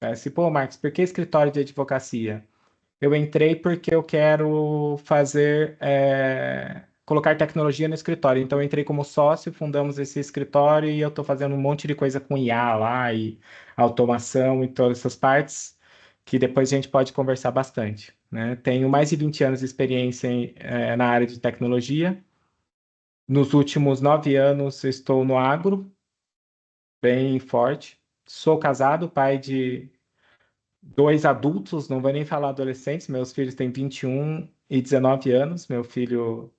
Assim, pô, Marcos, por que escritório de advocacia? Eu entrei porque eu quero fazer, colocar tecnologia no escritório. Então, eu entrei como sócio, fundamos esse escritório e eu estou fazendo um monte de coisa com IA lá e automação e todas essas partes que depois a gente pode conversar bastante, né? Tenho mais de 20 anos de experiência na área de tecnologia. Nos últimos 9 anos, eu estou no agro, bem forte. Sou casado, pai de dois adultos, não vou nem falar adolescentes, meus filhos têm 21 e 19 anos. Meu filho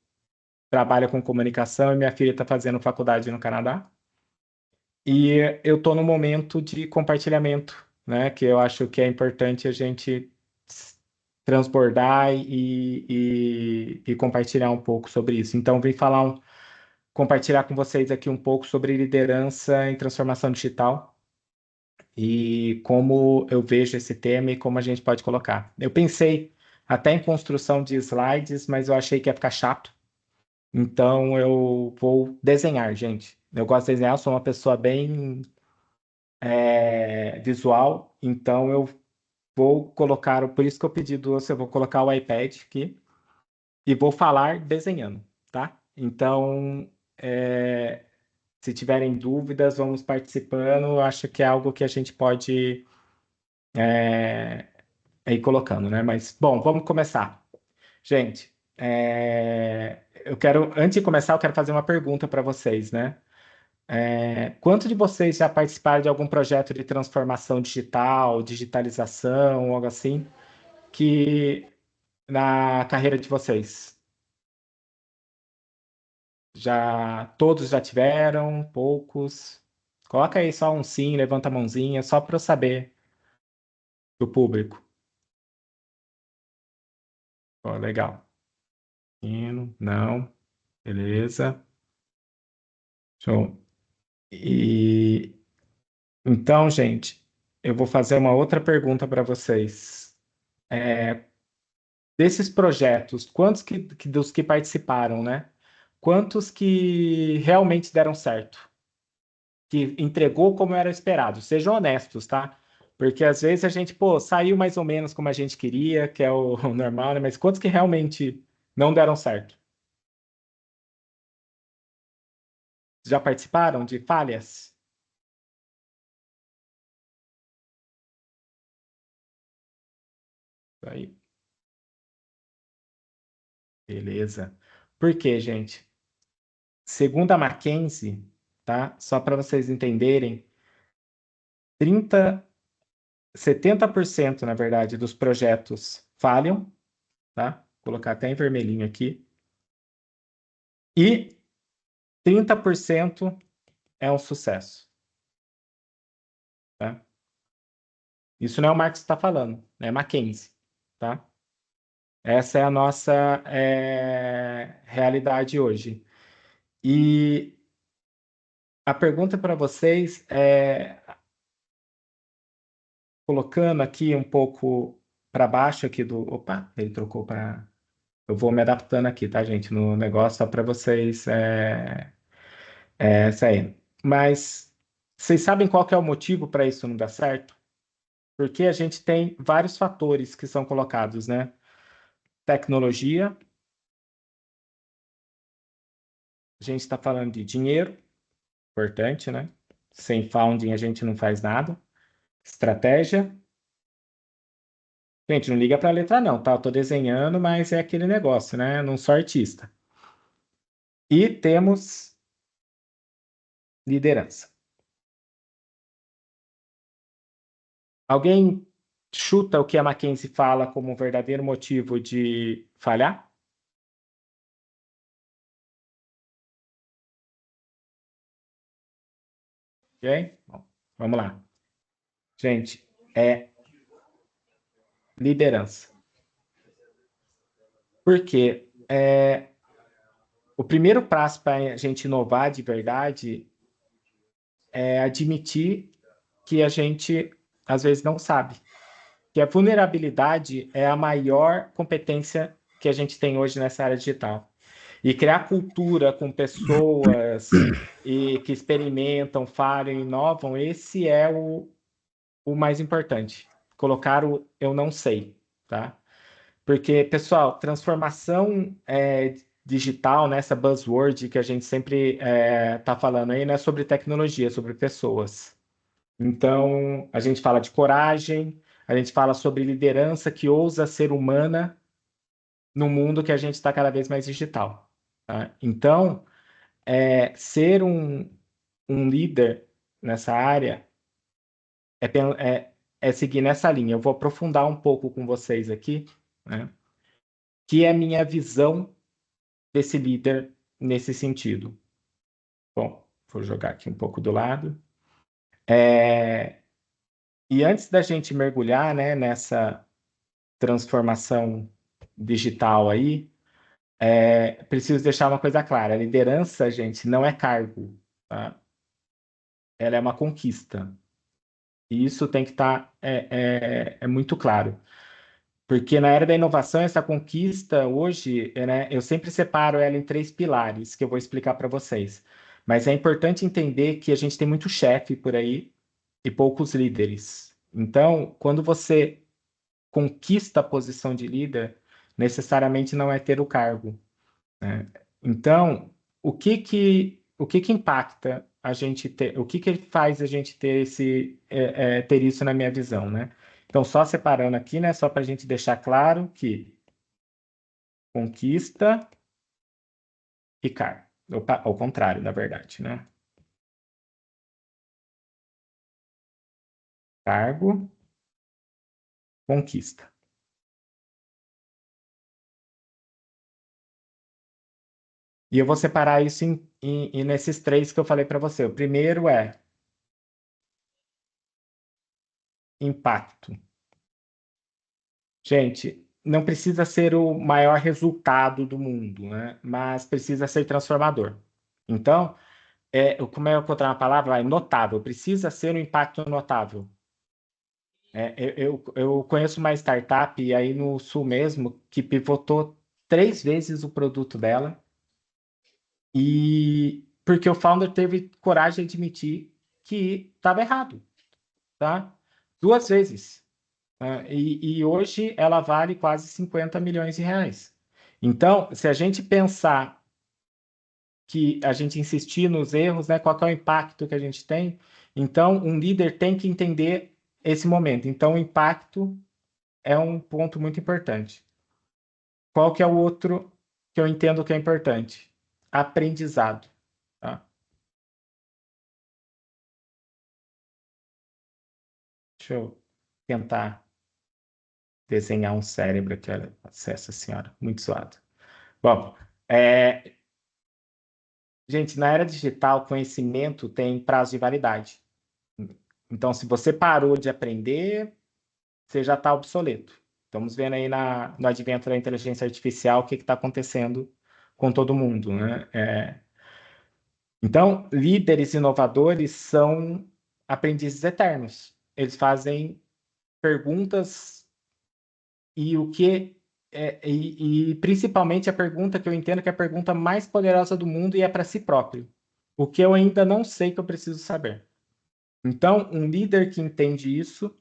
trabalha com comunicação e minha filha está fazendo faculdade no Canadá. E eu estou no momento de compartilhamento, né? Que eu acho que é importante a gente transbordar e compartilhar um pouco sobre isso. Então, vim compartilhar com vocês aqui um pouco sobre liderança em transformação digital e como eu vejo esse tema e como a gente pode colocar. Eu pensei até em construção de slides, mas eu achei que ia ficar chato. Então eu vou desenhar, gente. Eu gosto de desenhar, eu sou uma pessoa bem visual, então eu vou colocar, por isso que eu pedi do você, eu vou colocar o iPad aqui e vou falar desenhando, tá? Então, se tiverem dúvidas, vamos participando. Eu acho que é algo que a gente pode ir colocando, né? Mas, bom, vamos começar. Gente, antes de começar, eu quero fazer uma pergunta para vocês, né? Quantos de vocês já participaram de algum projeto de transformação digital, digitalização, algo assim, que na carreira de vocês? Todos já tiveram? Poucos? Coloca aí só um sim, levanta a mãozinha, só para eu saber do público. Ó, legal. Não, beleza. Show. E então, gente, eu vou fazer uma outra pergunta para vocês. Desses projetos, quantos dos que participaram, né? Quantos que realmente deram certo? Que entregou como era esperado? Sejam honestos, tá? Porque às vezes a gente, pô, saiu mais ou menos como a gente queria, que é o, o normal, né? Mas quantos que realmente não deram certo? Já participaram de falhas? Aí, beleza. Por quê, gente? Segundo a McKinsey, tá? Só para vocês entenderem, 70%, na verdade, dos projetos falham, tá? Vou colocar até em vermelhinho aqui. E 30% é um sucesso, tá? Isso não é o Marx que está falando, é McKinsey, tá? Essa é a nossa realidade hoje. E a pergunta para vocês é, colocando aqui um pouco para baixo aqui do... Opa, ele trocou para... Eu vou me adaptando aqui, tá, gente, no negócio, só para vocês saírem. Mas vocês sabem qual que é o motivo para isso não dar certo? Porque a gente tem vários fatores que são colocados, né? Tecnologia, a gente está falando de dinheiro, importante, né? Sem founding a gente não faz nada. Estratégia. Gente, não liga para a letra não, tá? Eu tô desenhando, mas é aquele negócio, né? Não sou artista. E temos liderança. Alguém chuta o que a Mackenzie fala como um verdadeiro motivo de falhar? Ok? Bom, vamos lá. Gente, é liderança. Porque o primeiro passo para a gente inovar de verdade é admitir que a gente, às vezes, não sabe. Que a vulnerabilidade é a maior competência que a gente tem hoje nessa área digital. E criar cultura com pessoas e que experimentam, falham, inovam, esse é o mais importante, colocar o eu não sei, tá? Porque, pessoal, transformação digital, né, essa buzzword que a gente sempre está falando aí, não é sobre tecnologia, é sobre pessoas. Então, a gente fala de coragem, a gente fala sobre liderança que ousa ser humana no mundo que a gente está cada vez mais digital. Tá? Então, ser um líder nessa área é seguir nessa linha. Eu vou aprofundar um pouco com vocês aqui, né? Que é a minha visão desse líder nesse sentido. Bom, vou jogar aqui um pouco do lado. E antes da gente mergulhar, né, nessa transformação digital aí, preciso deixar uma coisa clara: a liderança, gente, não é cargo, tá? Ela é uma conquista. E isso tem que estar muito claro. Porque na era da inovação, essa conquista hoje, né, eu sempre separo ela em três pilares, que eu vou explicar para vocês. Mas é importante entender que a gente tem muito chefe por aí e poucos líderes. Então, quando você conquista a posição de líder, necessariamente não é ter o cargo, né? Então, o que que impacta a gente ter, o que que faz a gente ter ter isso na minha visão, né? Então, só separando aqui, né, só para a gente deixar claro que conquista e cargo, opa, ao contrário, na verdade, né? Cargo, conquista. E eu vou separar isso nesses três que eu falei para você. O primeiro é impacto. Gente, não precisa ser o maior resultado do mundo, né? Mas precisa ser transformador. Então, como é eu encontrar uma palavra? Notável. Precisa ser um impacto notável. Eu conheço uma startup aí no Sul mesmo que pivotou 3 vezes o produto dela e porque o founder teve coragem de admitir que estava errado, tá? 2 vezes. E hoje ela vale quase 50 milhões de reais. Então, se a gente pensar que a gente insistir nos erros, né, qual que é o impacto que a gente tem, então um líder tem que entender esse momento. Então, o impacto é um ponto muito importante. Qual que é o outro que eu entendo que é importante? Aprendizado. Tá? Deixa eu tentar desenhar um cérebro aqui. Olha, essa senhora, muito suado. Bom, é, gente, na era digital, conhecimento tem prazo de validade. Então, se você parou de aprender, você já está obsoleto. Estamos vendo aí no advento da inteligência artificial o que está acontecendo com todo mundo, né? Então, líderes inovadores são aprendizes eternos. Eles fazem perguntas e principalmente a pergunta que eu entendo que é a pergunta mais poderosa do mundo e é para si próprio. O que eu ainda não sei que eu preciso saber. Então, um líder que entende isso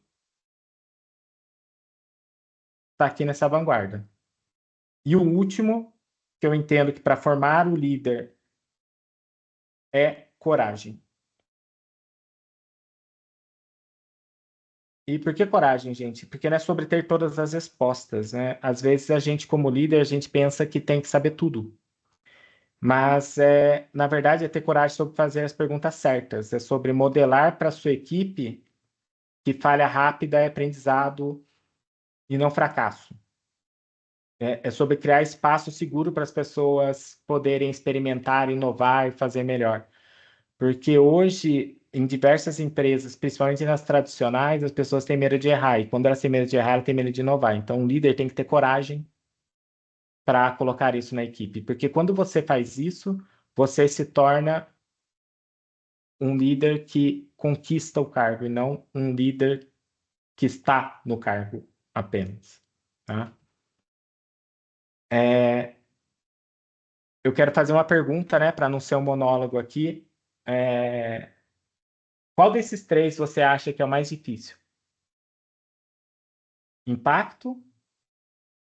está aqui nessa vanguarda. E o último, que eu entendo que para formar o líder é coragem. E por que coragem, gente? Porque não é sobre ter todas as respostas, né? Às vezes a gente, como líder, a gente pensa que tem que saber tudo. Mas, na verdade, é ter coragem sobre fazer as perguntas certas. É sobre modelar para a sua equipe que falha rápida é aprendizado e não fracasso. É sobre criar espaço seguro para as pessoas poderem experimentar, inovar e fazer melhor. Porque hoje, em diversas empresas, principalmente nas tradicionais, as pessoas têm medo de errar. E quando elas têm medo de errar, elas têm medo de inovar. Então, o líder tem que ter coragem para colocar isso na equipe. Porque quando você faz isso, você se torna um líder que conquista o cargo e não um líder que está no cargo apenas. Tá? É, eu quero fazer uma pergunta, né, para não ser um monólogo aqui. Qual desses três você acha que é o mais difícil? Impacto,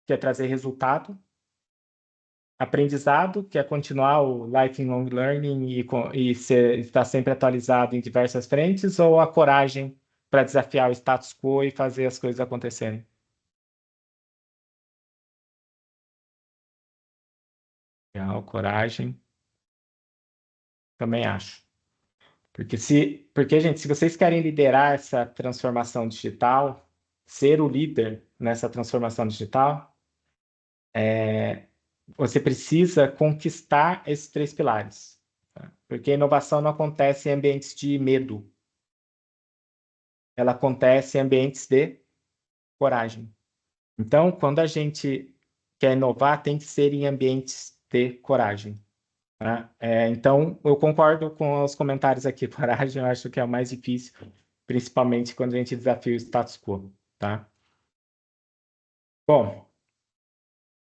que é trazer resultado. Aprendizado, que é continuar o lifelong learning e estar sempre atualizado em diversas frentes, ou a coragem para desafiar o status quo e fazer as coisas acontecerem? Legal, coragem, também acho. Porque, gente, se vocês querem liderar essa transformação digital, ser o líder nessa transformação digital, você precisa conquistar esses 3 pilares. Tá? Porque a inovação não acontece em ambientes de medo. Ela acontece em ambientes de coragem. Então, quando a gente quer inovar, tem que ser em ambientes de coragem. Tá? Então, eu concordo com os comentários aqui. Coragem, eu acho que é o mais difícil, principalmente quando a gente desafia o status quo. Tá? Bom,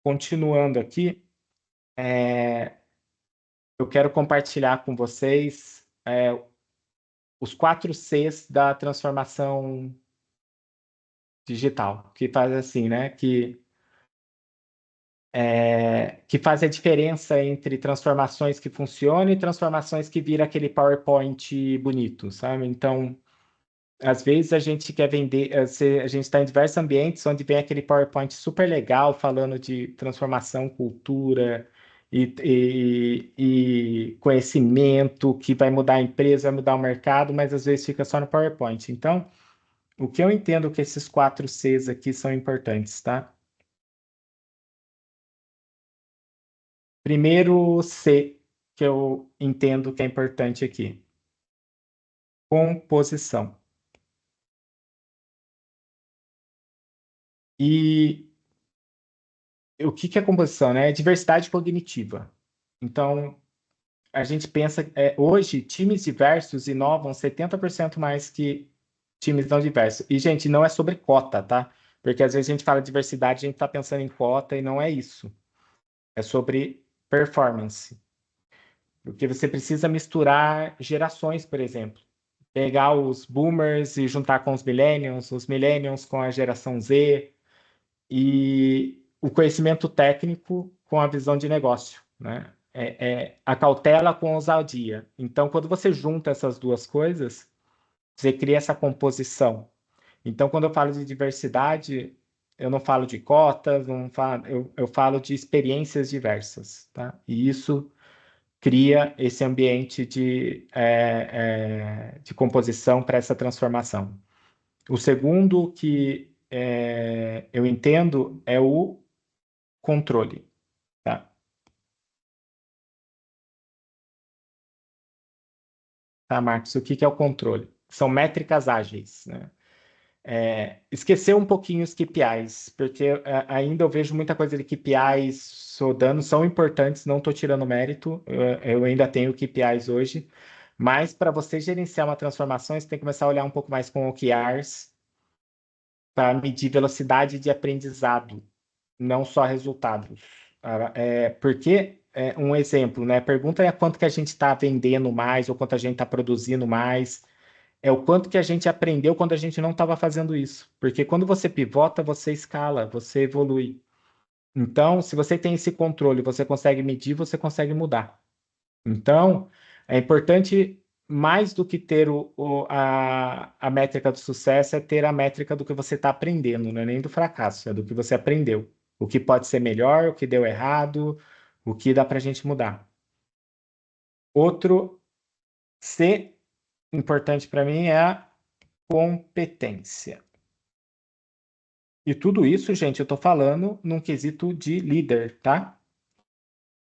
continuando aqui, eu quero compartilhar com vocês os 4 Cs da transformação digital, que faz assim, né? Que faz a diferença entre transformações que funcionam e transformações que vira aquele PowerPoint bonito, sabe? Então, às vezes a gente quer vender, a gente está em diversos ambientes onde vem aquele PowerPoint super legal falando de transformação, cultura e conhecimento que vai mudar a empresa, vai mudar o mercado, mas às vezes fica só no PowerPoint. Então, o que eu entendo que esses 4 Cs aqui são importantes, tá? Primeiro C que eu entendo que é importante aqui: composição. E o que é composição, né? É diversidade cognitiva. Então, a gente pensa, hoje, times diversos inovam 70% mais que times não diversos. E, gente, não é sobre cota, tá? Porque às vezes a gente fala de diversidade, a gente está pensando em cota e não é isso. É sobre performance. Porque você precisa misturar gerações, por exemplo. Pegar os boomers e juntar com os millennials com a geração Z, e o conhecimento técnico com a visão de negócio, né? A cautela com a ousadia. Então, quando você junta essas duas coisas, você cria essa composição. Então, quando eu falo de diversidade, eu não falo de cotas, não falo, eu falo de experiências diversas, tá? E isso cria esse ambiente de composição para essa transformação. O segundo que eu entendo é o controle, tá? Tá, Marcos? O que é o controle? São métricas ágeis, né? Esquecer um pouquinho os KPIs, porque ainda eu vejo muita coisa de KPIs rodando, são importantes, não estou tirando mérito, eu ainda tenho KPIs hoje, mas para você gerenciar uma transformação, você tem que começar a olhar um pouco mais com OKRs para medir velocidade de aprendizado, não só resultados. Porque, um exemplo, né? Pergunta é quanto que a gente está vendendo mais ou quanto a gente está produzindo mais. É o quanto que a gente aprendeu quando a gente não estava fazendo isso. Porque quando você pivota, você escala, você evolui. Então, se você tem esse controle, você consegue medir, você consegue mudar. Então, é importante, mais do que ter a métrica do sucesso, é ter a métrica do que você está aprendendo, não é nem do fracasso, é do que você aprendeu. O que pode ser melhor, o que deu errado, o que dá para a gente mudar. Outro C importante para mim é a competência. E tudo isso, gente, eu estou falando num quesito de líder, tá?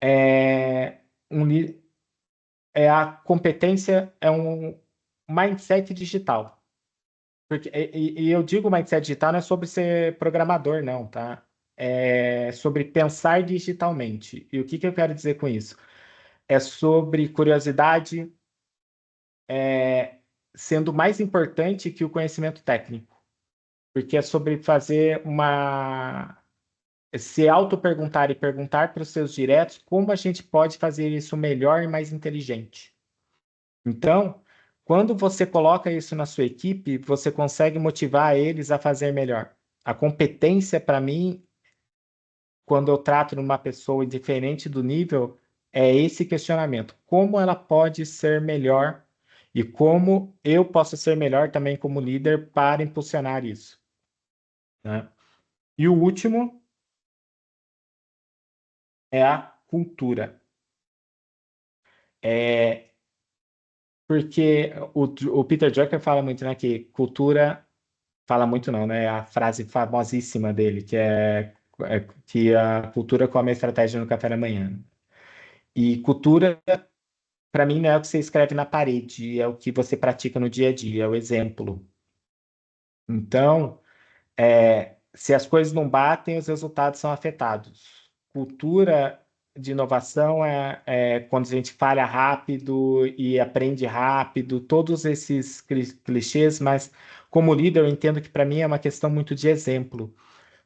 É, um, a competência é um mindset digital. E eu digo mindset digital não é sobre ser programador, não, tá? É sobre pensar digitalmente. E o que eu quero dizer com isso? É sobre curiosidade, sendo mais importante que o conhecimento técnico. Porque é sobre fazer se auto-perguntar e perguntar para os seus diretos como a gente pode fazer isso melhor e mais inteligente. Então, quando você coloca isso na sua equipe, você consegue motivar eles a fazer melhor. A competência, para mim, quando eu trato numa pessoa diferente do nível, é esse questionamento. Como ela pode ser melhor e como eu posso ser melhor também como líder para impulsionar isso, né? E o último é a cultura. É porque o Peter Drucker fala muito, né, que cultura fala muito não, né? A frase famosíssima dele, é que a cultura come a estratégia no café da manhã. E cultura, para mim, não é o que você escreve na parede, é o que você pratica no dia a dia, é o exemplo. Então, se as coisas não batem, os resultados são afetados. Cultura de inovação é quando a gente falha rápido e aprende rápido, todos esses clichês, mas como líder, eu entendo que para mim é uma questão muito de exemplo.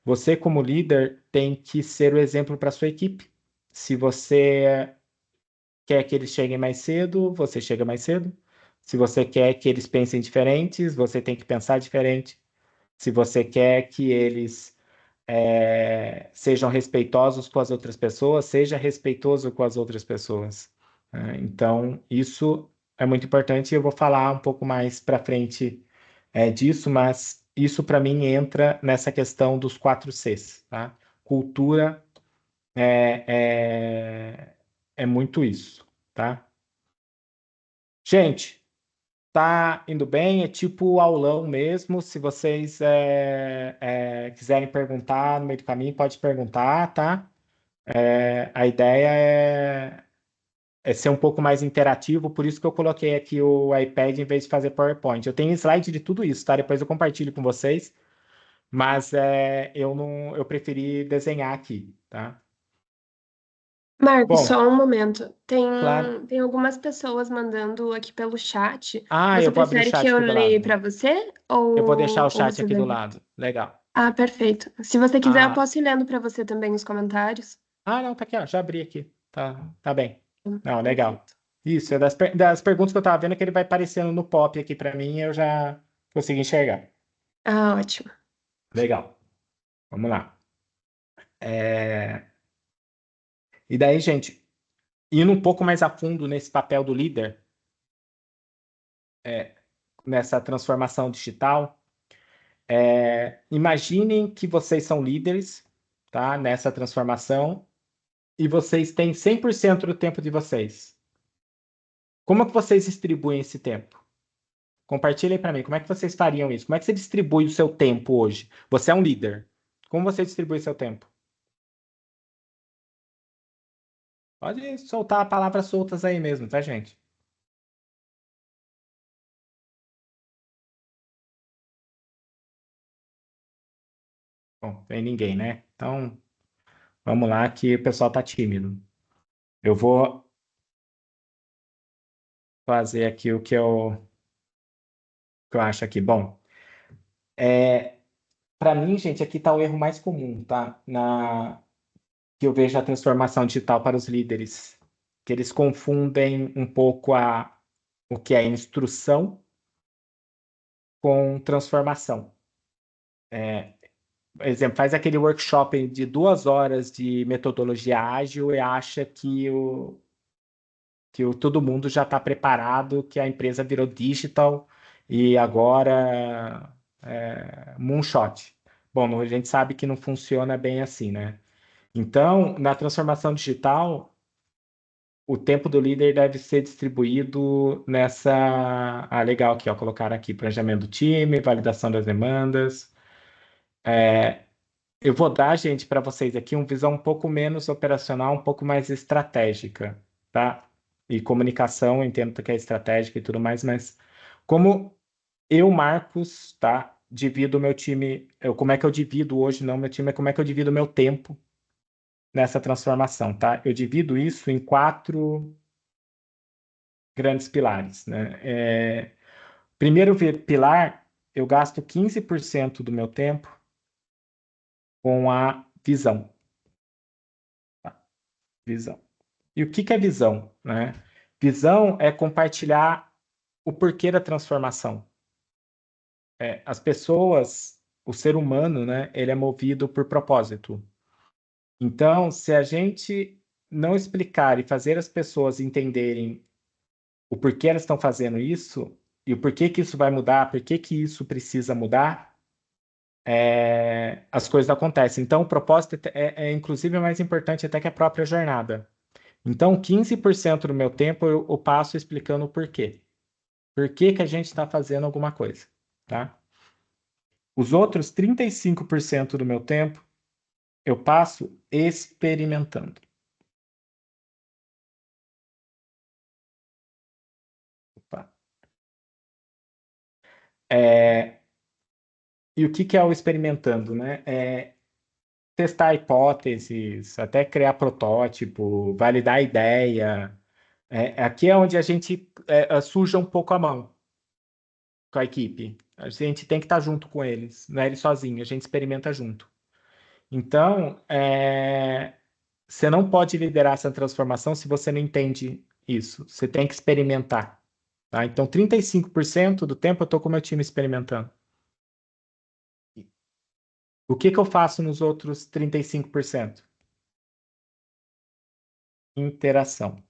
Você, como líder, tem que ser o exemplo para sua equipe. Se você quer que eles cheguem mais cedo, você chega mais cedo. Se você quer que eles pensem diferentes, você tem que pensar diferente. Se você quer que eles sejam respeitosos com as outras pessoas, seja respeitoso com as outras pessoas. Né? Então, isso é muito importante e eu vou falar um pouco mais para frente disso, mas isso para mim entra nessa questão dos 4 Cs, tá? Cultura é muito isso, tá? Gente, tá indo bem, é tipo aulão mesmo. Se vocês quiserem perguntar no meio do caminho, pode perguntar, tá? A ideia é ser um pouco mais interativo, por isso que eu coloquei aqui o iPad em vez de fazer PowerPoint. Eu tenho slide de tudo isso, tá? Depois eu compartilho com vocês, mas eu não, eu preferi desenhar aqui, tá? Marcos, Bom, só um momento. Tem, claro. tem algumas pessoas mandando aqui pelo chat. Ah, Você eu vou abrir o prefere que chat eu aqui do leia lado. para você Eu vou deixar o ou chat você aqui do lê? lado. Legal. Ah, perfeito. Se você quiser, eu Ah, posso ir lendo para você também os comentários. não, tá aqui, ó. Já abri aqui. Tá bem. Não, legal. Perfeito. Isso, é das perguntas que eu tava vendo que ele vai aparecendo no pop aqui para mim, eu já consegui enxergar. Ah, ótimo. Legal. Vamos lá. E daí, gente, indo um pouco mais a fundo nesse papel do líder, nessa transformação digital, imaginem que vocês são líderes, tá? Nessa transformação, e vocês têm 100% do tempo de vocês. Como que vocês distribuem esse tempo? Compartilhem para mim, como é que vocês fariam isso? Como é que você distribui o seu tempo hoje? Você é um líder. Como você distribui seu tempo? Pode soltar palavras soltas aí mesmo, tá, gente? Bom, tem ninguém, né? Então, vamos lá que o pessoal tá tímido. Eu vou fazer aqui o que eu acho aqui. Bom, para mim, gente, aqui tá o erro mais comum, tá? Que eu vejo a transformação digital para os líderes, que eles confundem um pouco o que é instrução com transformação. Por exemplo, faz aquele workshop de 2 horas de metodologia ágil e acha que todo mundo já está preparado, que a empresa virou digital e agora moonshot. Bom, a gente sabe que não funciona bem assim, né? Então, na transformação digital, o tempo do líder deve ser distribuído nessa. Ah, legal aqui, ó, colocaram aqui planejamento do time, validação das demandas. Eu vou dar, gente, para vocês aqui uma visão um pouco menos operacional, um pouco mais estratégica, tá? E comunicação, eu entendo que é estratégica e tudo mais, mas como eu, Marcos, tá? Divido o meu time, como é que eu divido hoje, não meu time, é como é que eu divido o meu tempo nessa transformação, tá? Eu divido isso em 4 grandes pilares, né? Primeiro pilar, eu gasto 15% do meu tempo com a visão, tá? Visão. E o que que é visão, né? Visão é compartilhar o porquê da transformação. As pessoas o ser humano, né, ele é movido por propósito. Então, se a gente não explicar e fazer as pessoas entenderem o porquê elas estão fazendo isso e o porquê que isso vai mudar, por que que isso precisa mudar, as coisas acontecem. Então, o propósito inclusive, mais importante até que a própria jornada. Então, 15% do meu tempo eu passo explicando o porquê. Por que que a gente está fazendo alguma coisa, tá? Os outros 35% do meu tempo eu passo experimentando. Opa. E o que que é o experimentando, né? Testar hipóteses, até criar protótipo, validar ideia. Aqui é onde a gente suja um pouco a mão com a equipe. A gente tem que estar junto com eles, não é ele sozinho, a gente experimenta junto. Então, você não pode liderar essa transformação se você não entende isso. Você tem que experimentar. Tá? Então, 35% do tempo eu estou com o meu time experimentando. O que que eu faço nos outros 35%? Interação.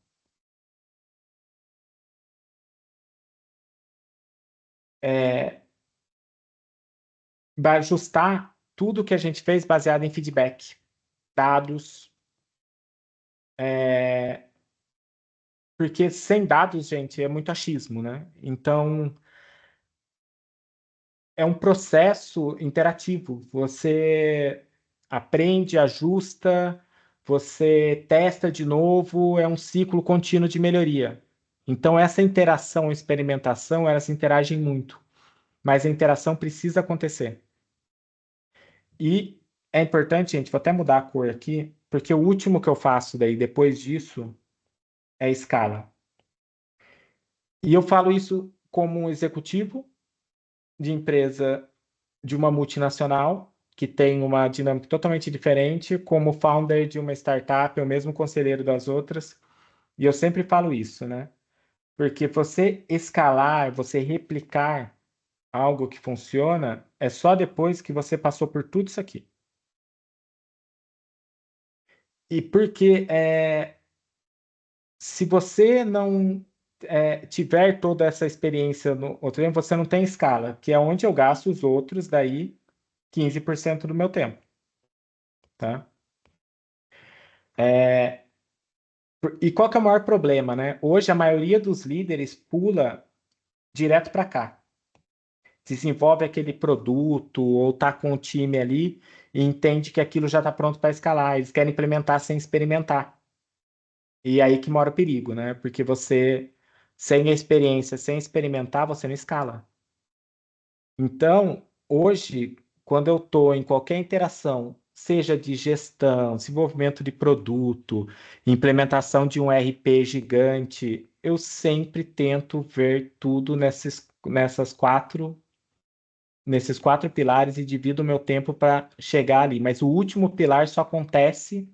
Vai ajustar tudo que a gente fez baseado em feedback, dados, porque sem dados, gente, é muito achismo, né? Então, é um processo interativo. Você aprende, ajusta, você testa de novo, é um ciclo contínuo de melhoria. Então, essa interação, experimentação, elas interagem muito, mas a interação precisa acontecer. E é importante, gente, vou até mudar a cor aqui, porque o último que eu faço daí, depois disso, é escala. E eu falo isso como um executivo de empresa de uma multinacional, que tem uma dinâmica totalmente diferente, como founder de uma startup, ou mesmo conselheiro das outras. E eu sempre falo isso, né? Porque você escalar, você replicar algo que funciona, é só depois que você passou por tudo isso aqui. E porque se você não tiver toda essa experiência no outro tempo, você não tem escala, que é onde eu gasto os outros, daí 15% do meu tempo, tá? E qual que é o maior problema, né? Hoje a maioria dos líderes pula direto para cá. Desenvolve aquele produto ou tá com o time ali e entende que aquilo já está pronto para escalar. Eles querem implementar sem experimentar. E aí que mora o perigo, né? Porque você, sem a experiência, sem experimentar, você não escala. Então, hoje, quando eu estou em qualquer interação, seja de gestão, desenvolvimento de produto, implementação de um RP gigante, eu sempre tento ver tudo nesses quatro pilares e divido o meu tempo para chegar ali. Mas o último pilar só acontece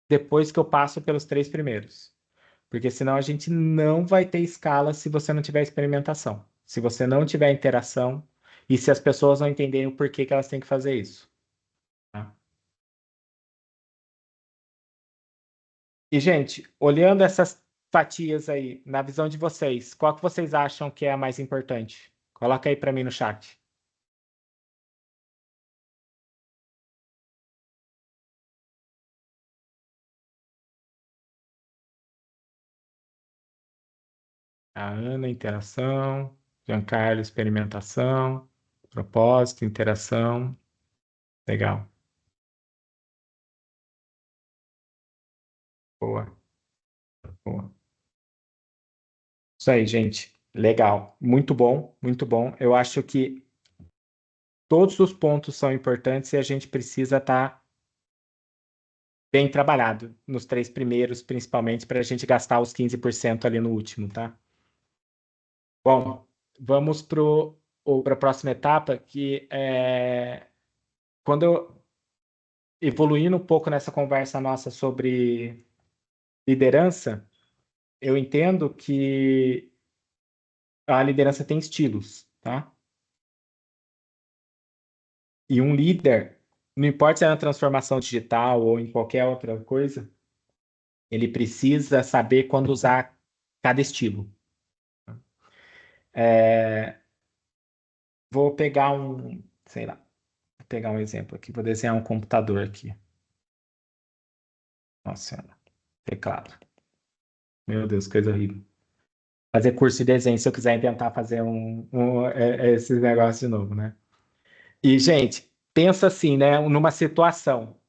depois que eu passo pelos três primeiros. Porque senão a gente não vai ter escala se você não tiver experimentação, se você não tiver interação e se as pessoas não entenderem o porquê que elas têm que fazer isso. Tá? E, gente, olhando essas fatias aí, na visão de vocês, qual que vocês acham que é a mais importante? Coloca aí para mim no chat. A Ana, interação. Giancarlo, experimentação. Propósito, interação. Legal. Boa, boa. Isso aí, gente. Legal. Muito bom, muito bom. Eu acho que todos os pontos são importantes e a gente precisa estar bem trabalhado nos três primeiros, principalmente, para a gente gastar os 15% ali no último, tá? Bom, vamos para a próxima etapa, que é quando eu evoluindo um pouco nessa conversa nossa sobre liderança, eu entendo que a liderança tem estilos, tá? E um líder, não importa se é na transformação digital ou em qualquer outra coisa, ele precisa saber quando usar cada estilo. Vou pegar sei lá, vou pegar um exemplo aqui, vou desenhar um computador aqui. Nossa Senhora, teclado. Meu Deus, coisa horrível. Fazer curso de desenho se eu quiser tentar fazer esses negócios de novo, né? E, gente, pensa assim, né? Numa situação,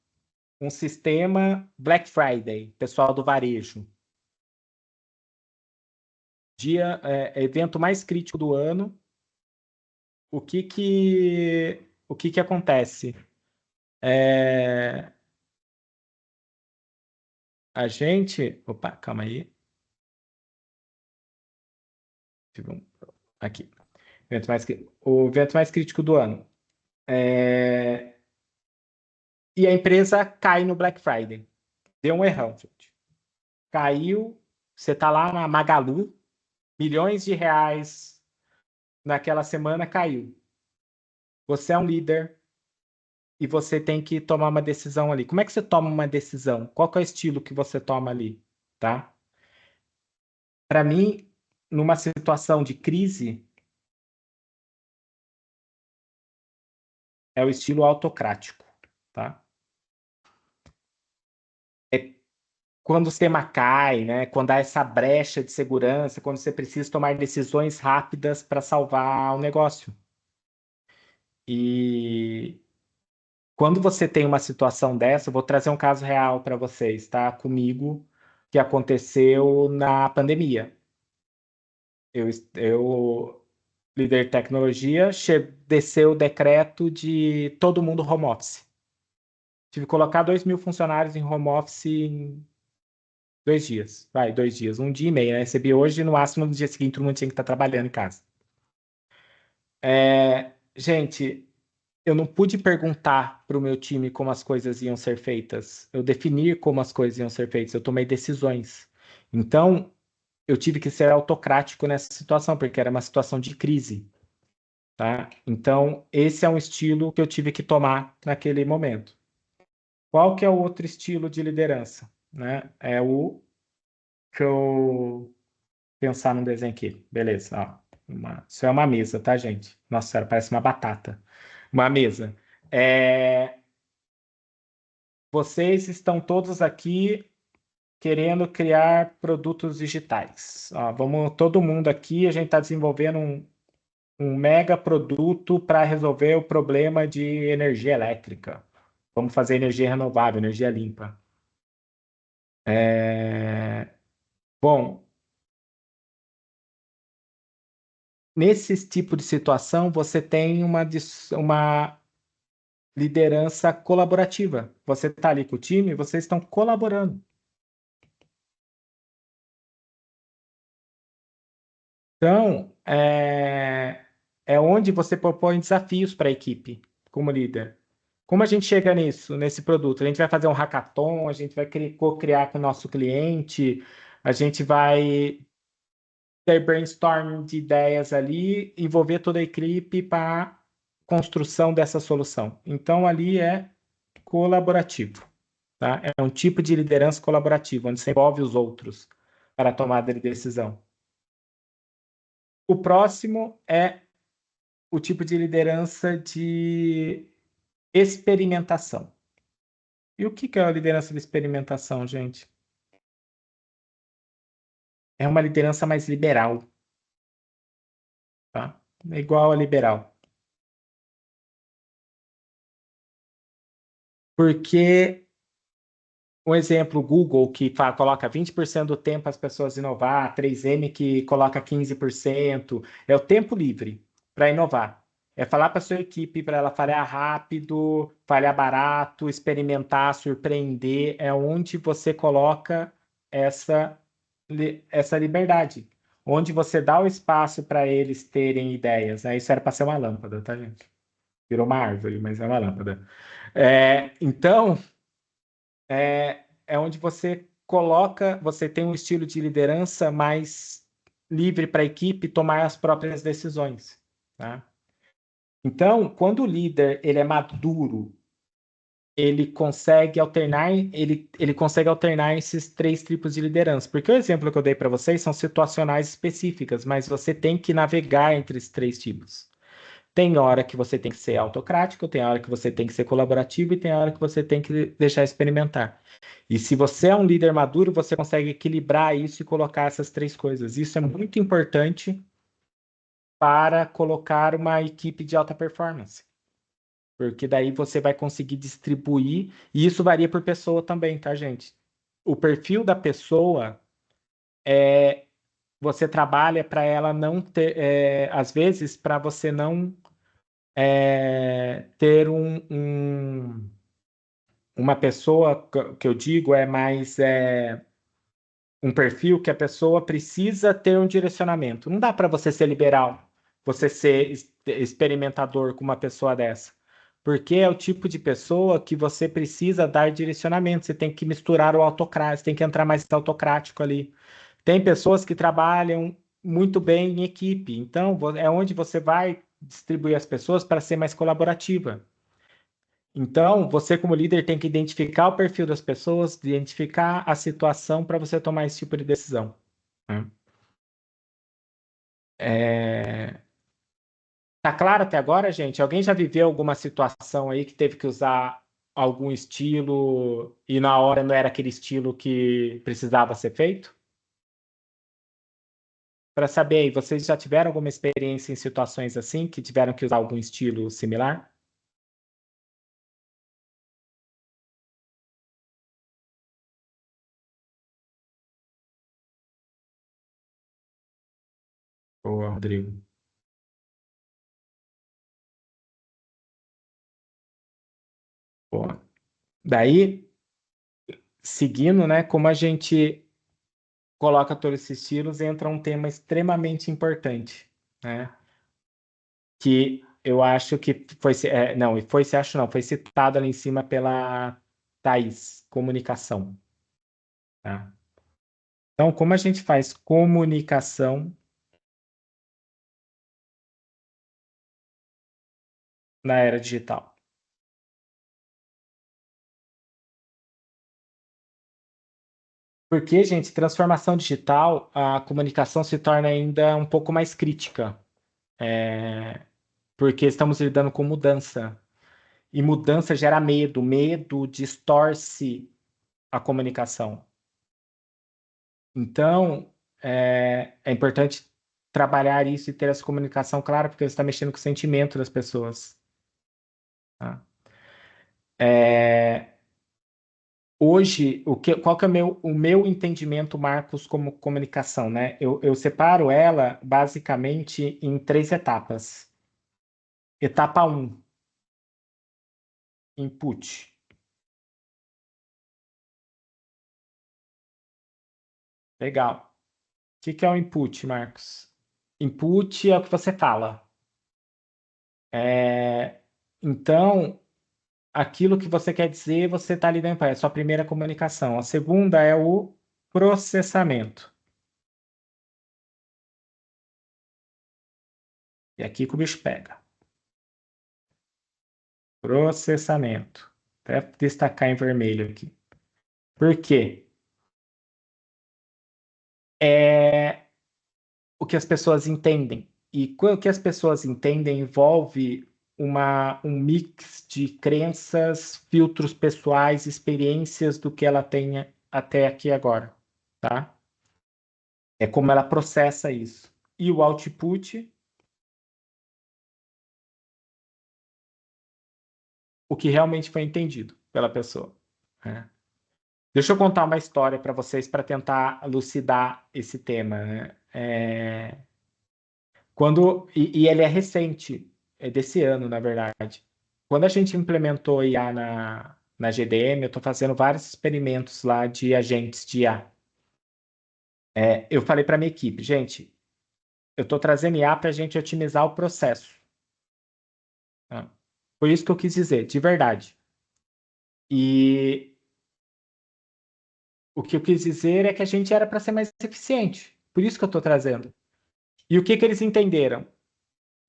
um sistema Black Friday, pessoal do varejo. Evento mais crítico do ano. O que que acontece? A gente... Opa, calma aí. Aqui. O evento mais crítico do ano. E a empresa cai no Black Friday. Deu um errão, gente. Caiu, você está lá na Magalu, milhões de reais naquela semana caiu. Você é um líder e você tem que tomar uma decisão ali. Como é que você toma uma decisão? Qual que é o estilo que você toma ali, tá? Para mim, numa situação de crise, é o estilo autocrático, tá? É quando o sistema cai, né? Quando há essa brecha de segurança, quando você precisa tomar decisões rápidas para salvar o negócio. E quando você tem uma situação dessa, eu vou trazer um caso real para vocês, tá? Comigo, que aconteceu na pandemia. Eu líder de tecnologia, desceu o decreto de todo mundo home office. Tive que colocar 2.000 funcionários em home office em 2 dias. Vai, 2 dias. Um dia e meio, né? Recebi hoje, no máximo, no dia seguinte, todo mundo tinha que estar trabalhando em casa. Gente, eu não pude perguntar para o meu time como as coisas iam ser feitas. Eu defini como as coisas iam ser feitas. Eu tomei decisões. Então, eu tive que ser autocrático nessa situação, porque era uma situação de crise, tá? Então, esse é um estilo que eu tive que tomar naquele momento. Qual que é o outro estilo de liderança, né? É o que eu pensar num desenho aqui. Beleza, ó. Isso é uma mesa, tá, gente? Nossa senhora, parece uma batata. Uma mesa. Vocês estão todos aqui querendo criar produtos digitais. Ó, todo mundo aqui, a gente está desenvolvendo um mega produto para resolver o problema de energia elétrica. Vamos fazer energia renovável, energia limpa. Bom, nesse tipo de situação, você tem uma liderança colaborativa. Você está ali com o time, vocês estão colaborando. Então, é onde você propõe desafios para a equipe, como líder. Como a gente chega nesse produto? A gente vai fazer um hackathon, a gente vai co-criar com o nosso cliente, a gente vai ter brainstorming de ideias ali, envolver toda a equipe para a construção dessa solução. Então, ali é colaborativo, tá? É um tipo de liderança colaborativa, onde você envolve os outros para a tomada de decisão. O próximo é o tipo de liderança de experimentação. E o que é a liderança de experimentação, gente? É uma liderança mais liberal, tá? É igual a liberal. Porque, um exemplo, o Google, que coloca 20% do tempo as pessoas inovar, 3M que coloca 15%, é o tempo livre para inovar. É falar para a sua equipe para ela falhar rápido, falhar barato, experimentar, surpreender, é onde você coloca essa, essa liberdade, onde você dá o espaço para eles terem ideias, né? Isso era para ser uma lâmpada, tá, gente? Virou uma árvore, mas é uma lâmpada. Então, é onde você tem um estilo de liderança mais livre para a equipe tomar as próprias decisões, tá? Então, quando o líder ele é maduro, ele consegue alternar esses três tipos de liderança. Porque o exemplo que eu dei para vocês são situacionais específicas, mas você tem que navegar entre esses três tipos. Tem hora que você tem que ser autocrático, tem hora que você tem que ser colaborativo e tem hora que você tem que deixar experimentar. E se você é um líder maduro, você consegue equilibrar isso e colocar essas três coisas. Isso é muito importante para colocar uma equipe de alta performance. Porque daí você vai conseguir distribuir, e isso varia por pessoa também, tá, gente? O perfil da pessoa você trabalha para ela não ter, às vezes, para você não ter uma pessoa que eu digo é mais um perfil que a pessoa precisa ter um direcionamento. Não dá para você ser liberal, você ser experimentador com uma pessoa dessa. Porque é o tipo de pessoa que você precisa dar direcionamento. Você tem que misturar o autocrático, tem que entrar mais autocrático ali. Tem pessoas que trabalham muito bem em equipe. Então, é onde você vai distribuir as pessoas para ser mais colaborativa. Então, você como líder tem que identificar o perfil das pessoas, identificar a situação para você tomar esse tipo de decisão, né? Tá claro até agora, gente? Alguém já viveu alguma situação aí que teve que usar algum estilo e na hora não era aquele estilo que precisava ser feito? Para saber aí, vocês já tiveram alguma experiência em situações assim que tiveram que usar algum estilo similar? Boa, Rodrigo. Boa. Daí, seguindo, né, como a gente coloca todos esses estilos, entra um tema extremamente importante, né? Que eu acho que foi, não, foi, se acho não, foi citado ali em cima pela Thaís, comunicação, tá? Então, como a gente faz comunicação na era digital? Porque, gente, transformação digital, a comunicação se torna ainda um pouco mais crítica, porque estamos lidando com mudança. E mudança gera medo, medo distorce a comunicação. Então, é importante trabalhar isso e ter essa comunicação clara, porque você está mexendo com o sentimento das pessoas, tá? Hoje, qual que é o meu entendimento, Marcos, como comunicação, né? Eu separo ela basicamente em três etapas. Etapa um, input. Legal. O que é o input, Marcos? Input é o que você fala. É, Então, aquilo que você quer dizer, você está ali dentro. É a sua primeira comunicação. A segunda é o processamento. E aqui que o bicho pega. Processamento. Até destacar em vermelho aqui. Por quê? É o que as pessoas entendem. E o que as pessoas entendem envolve um mix de crenças, filtros pessoais, experiências do que ela tenha até aqui agora, tá? É como ela processa isso. E o output, o que realmente foi entendido pela pessoa, né? Deixa eu contar uma história para vocês para tentar elucidar esse tema, né? E ele é recente, é desse ano, na verdade. Quando a gente implementou IA na GDM, eu estou fazendo vários experimentos lá de agentes de IA. Eu falei para minha equipe, gente, eu estou trazendo IA para a gente otimizar o processo, tá? Foi isso que eu quis dizer, de verdade. E o que eu quis dizer é que a gente era para ser mais eficiente. Por isso que eu estou trazendo. E o que que eles entenderam?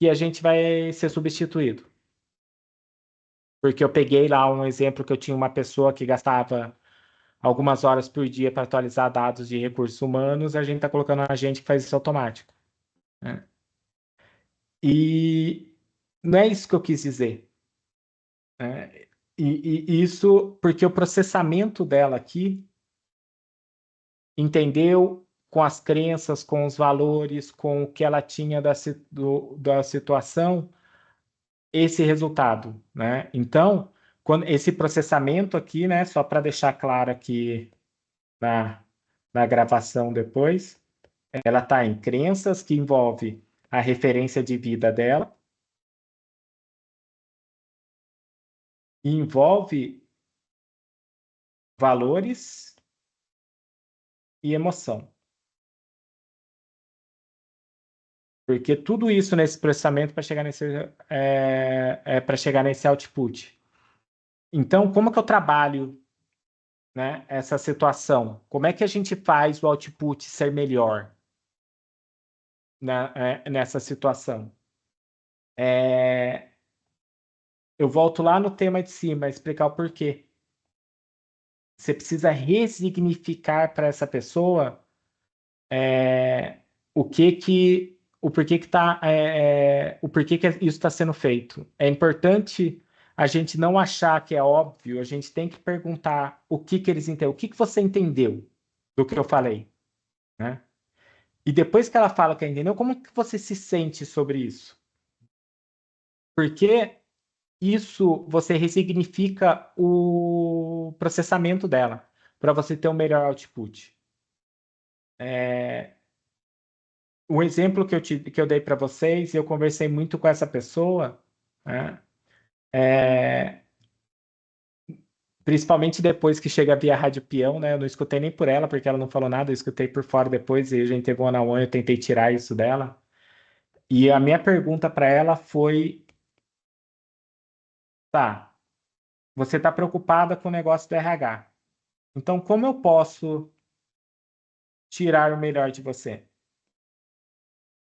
e a gente vai ser substituído. Porque eu peguei lá um exemplo que eu tinha uma pessoa que gastava algumas horas por dia para atualizar dados de recursos humanos, a gente está colocando a gente que faz isso automático, né? E não é isso que eu quis dizer, né? E isso porque o processamento dela aqui entendeu com as crenças, com os valores, com o que ela tinha da situação, esse resultado, né? Então, quando esse processamento aqui, né, só para deixar claro aqui na, na gravação depois, ela está em crenças que envolve a referência de vida dela, e envolve valores e emoção. Porque tudo isso nesse processamento para chegar para chegar nesse output. Então, como que eu trabalho, né, essa situação? Como é que a gente faz o output ser melhor, né, nessa situação? Eu volto lá no tema de cima, explicar o porquê. Você precisa resignificar para essa pessoa o porquê que isso está sendo feito. É importante a gente não achar que é óbvio, a gente tem que perguntar o que que eles entenderam, o que que você entendeu do que eu falei, né? E depois que ela fala que entendeu, como que você se sente sobre isso? Porque isso você ressignifica o processamento dela para você ter um melhor output. O exemplo que eu dei para vocês, eu conversei muito com essa pessoa, né? Principalmente depois que chega via Rádio Peão, né? Eu não escutei nem por ela, porque ela não falou nada, eu escutei por fora depois e a gente teve um one-on-one, eu tentei tirar isso dela. E a minha pergunta para ela foi: tá, você está preocupada com o negócio do RH. Então, como eu posso tirar o melhor de você?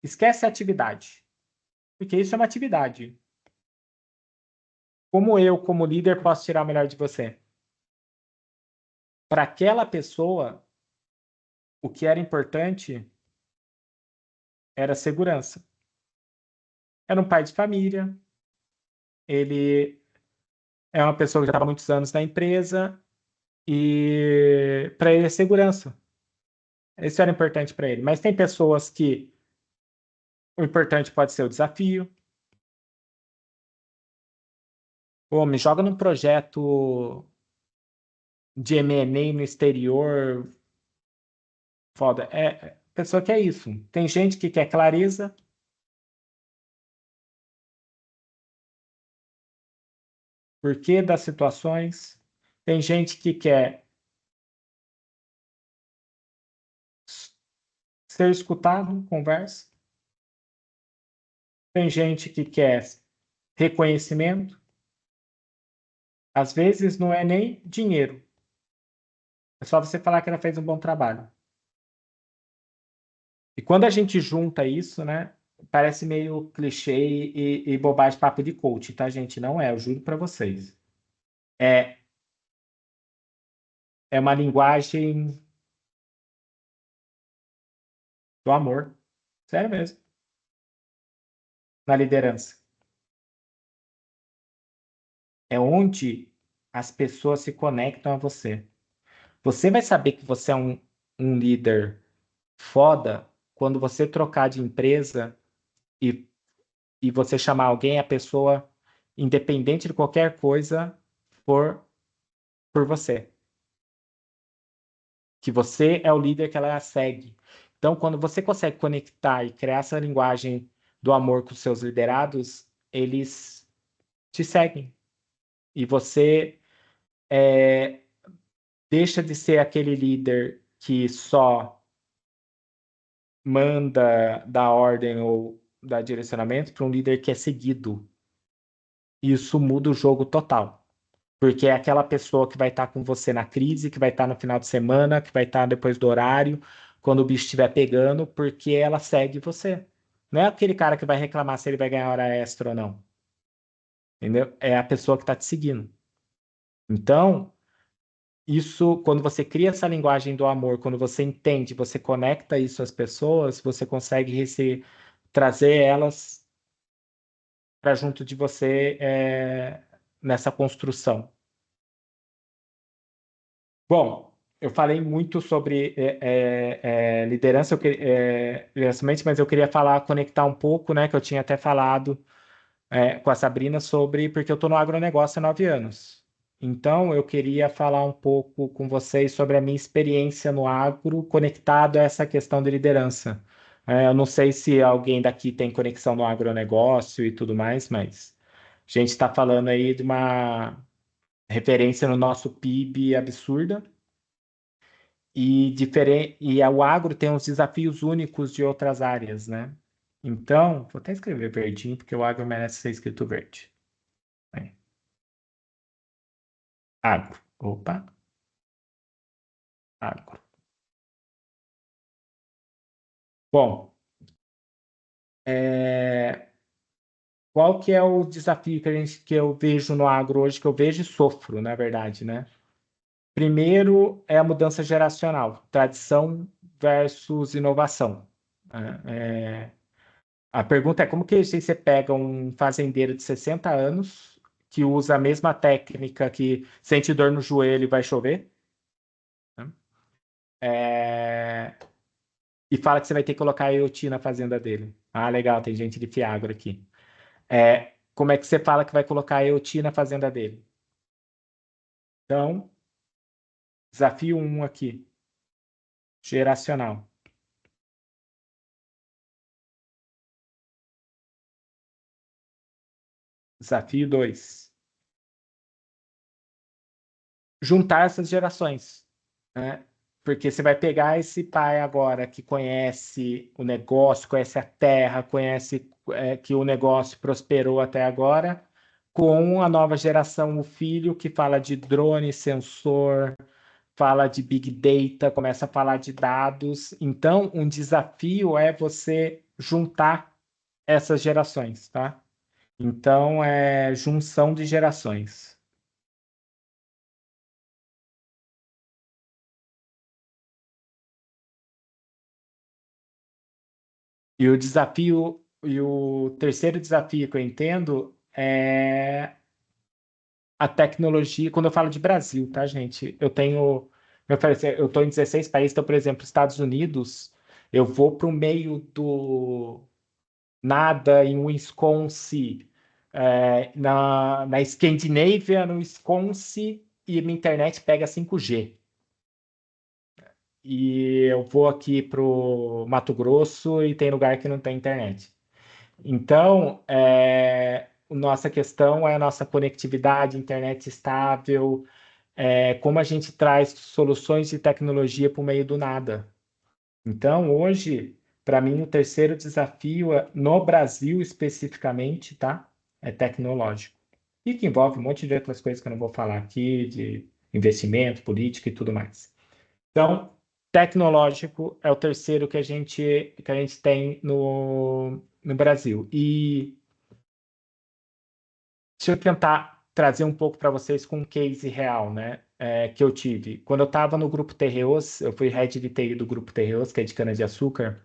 Esquece a atividade, porque isso é uma atividade. Como eu, como líder, posso tirar o melhor de você? Para aquela pessoa, o que era importante era segurança. Era um pai de família, ele é uma pessoa que já estava há muitos anos na empresa e para ele é segurança. Isso era importante para ele. Mas tem pessoas que o importante pode ser o desafio. Ou me joga num projeto de M&A no exterior, foda. Pessoa que é isso. Tem gente que quer clareza, porquê das situações. Tem gente que quer ser escutado, conversa. Tem gente que quer reconhecimento. Às vezes não é nem dinheiro. É só você falar que ela fez um bom trabalho. E quando a gente junta isso, né? Parece meio clichê e bobagem, papo de coach, tá, gente? Não é, eu juro para vocês. É, é uma linguagem do amor. Sério mesmo. Na liderança. É onde as pessoas se conectam a você. Você vai saber que você é um líder foda quando você trocar de empresa e, e você chamar alguém, a pessoa, independente de qualquer coisa, por, por você. Que você é o líder que ela segue. Então, quando você consegue conectar e criar essa linguagem do amor com os seus liderados, eles te seguem. E você deixa de ser aquele líder que só manda, dá ordem ou dá direcionamento para um líder que é seguido. Isso muda o jogo total. Porque é aquela pessoa que vai estar com você na crise, que vai estar no final de semana, que vai estar depois do horário, quando o bicho estiver pegando, porque ela segue você. Não é aquele cara que vai reclamar se ele vai ganhar hora extra ou não. Entendeu? É a pessoa que está te seguindo. Então, isso, quando você cria essa linguagem do amor, quando você entende, você conecta isso às pessoas, você consegue trazer elas para junto de você nessa construção. Bom, eu falei muito sobre liderança, liderança, mas eu queria conectar um pouco, né, que eu tinha até falado com a Sabrina porque eu estou no agronegócio há 9 anos. Então, eu queria falar um pouco com vocês sobre a minha experiência no agro conectado a essa questão de liderança. Eu não sei se alguém daqui tem conexão no agronegócio e tudo mais, mas a gente está falando aí de uma referência no nosso PIB absurda e o agro tem uns desafios únicos de outras áreas, né? Então, vou até escrever verdinho, porque o agro merece ser escrito verde. Né? Agro. Opa, agro. Bom, qual que é o desafio que eu vejo no agro hoje, que eu vejo e sofro, na verdade, né? Primeiro é a mudança geracional, tradição versus inovação. Né? A pergunta é como que você pega um fazendeiro de 60 anos que usa a mesma técnica que sente dor no joelho e vai chover, né? É, e fala que você vai ter que colocar IoT na fazenda dele. Ah, legal, tem gente de Fiagro aqui. Como é que você fala que vai colocar IoT na fazenda dele? Então, desafio 1 aqui, geracional. Desafio 2, juntar essas gerações, né? Porque você vai pegar esse pai agora que conhece o negócio, conhece a terra, conhece que o negócio prosperou até agora, com a nova geração, o filho que fala de drone, sensor, fala de Big Data, começa a falar de dados. Então, um desafio é você juntar essas gerações, tá? Então, é junção de gerações. E o terceiro desafio que eu entendo é a tecnologia. Quando eu falo de Brasil, tá, gente? Eu estou em 16 países, então, por exemplo, Estados Unidos, eu vou para o meio do nada em Wisconsin, na Escandinávia, no Wisconsin, e minha internet pega 5G. E eu vou aqui para o Mato Grosso e tem lugar que não tem internet. Então, nossa questão é a nossa conectividade, internet estável, como a gente traz soluções de tecnologia para o meio do nada. Então, hoje, para mim, o terceiro desafio, no Brasil especificamente, tá? É tecnológico. E que envolve um monte de outras coisas que eu não vou falar aqui, de investimento, política e tudo mais. Então, tecnológico é o terceiro que a gente tem no Brasil. E deixa eu tentar trazer um pouco para vocês com um case real, né? Que eu tive. Quando eu estava no Grupo Terreos, eu fui head de TI do Grupo Terreos, que é de cana-de-açúcar.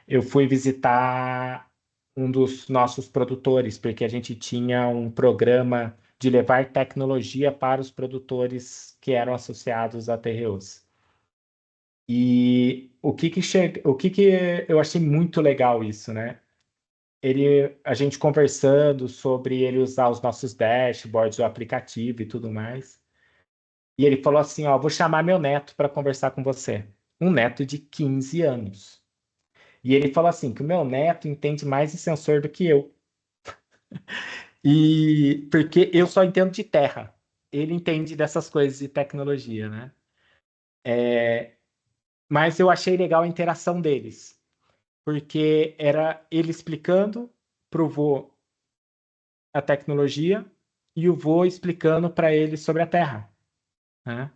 Eu fui visitar um dos nossos produtores, porque a gente tinha um programa de levar tecnologia para os produtores que eram associados a Terreos. E o que que eu achei muito legal isso, né? A gente conversando sobre ele usar os nossos dashboards, o aplicativo e tudo mais. E ele falou assim, ó, vou chamar meu neto para conversar com você. Um neto de 15 anos. E ele falou assim, que o meu neto entende mais de sensor do que eu. E porque eu só entendo de terra. Ele entende dessas coisas de tecnologia, né? Mas eu achei legal a interação deles. Porque era ele explicando pro vô a tecnologia e o vô explicando para ele sobre a Terra, né?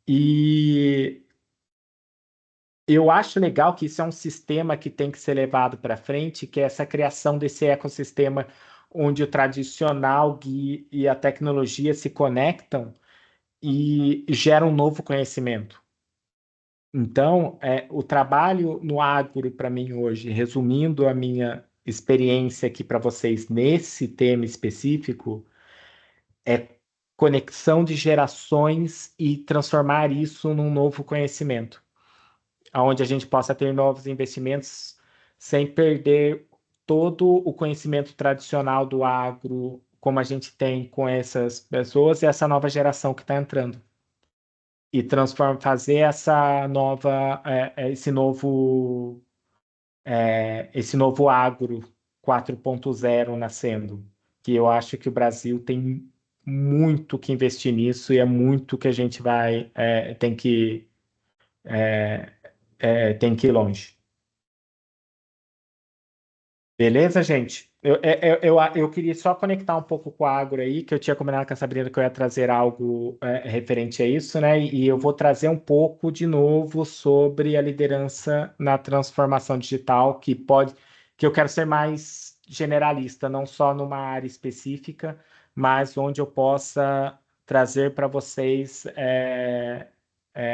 E eu acho legal que isso é um sistema que tem que ser levado para frente, que é essa criação desse ecossistema onde o tradicional e a tecnologia se conectam e geram um novo conhecimento. Então, o trabalho no agro para mim hoje, resumindo a minha experiência aqui para vocês nesse tema específico, é conexão de gerações e transformar isso num novo conhecimento, onde a gente possa ter novos investimentos sem perder todo o conhecimento tradicional do agro, como a gente tem com essas pessoas e essa nova geração que está entrando. E fazer essa nova, esse novo agro 4.0 nascendo, que eu acho que o Brasil tem muito que investir nisso e é muito que a gente tem que ir longe. Beleza, gente? Eu queria só conectar um pouco com a agro aí, que eu tinha combinado com a Sabrina que eu ia trazer algo referente a isso, né? E eu vou trazer um pouco de novo sobre a liderança na transformação digital, que eu quero ser mais generalista, não só numa área específica, mas onde eu possa trazer para vocês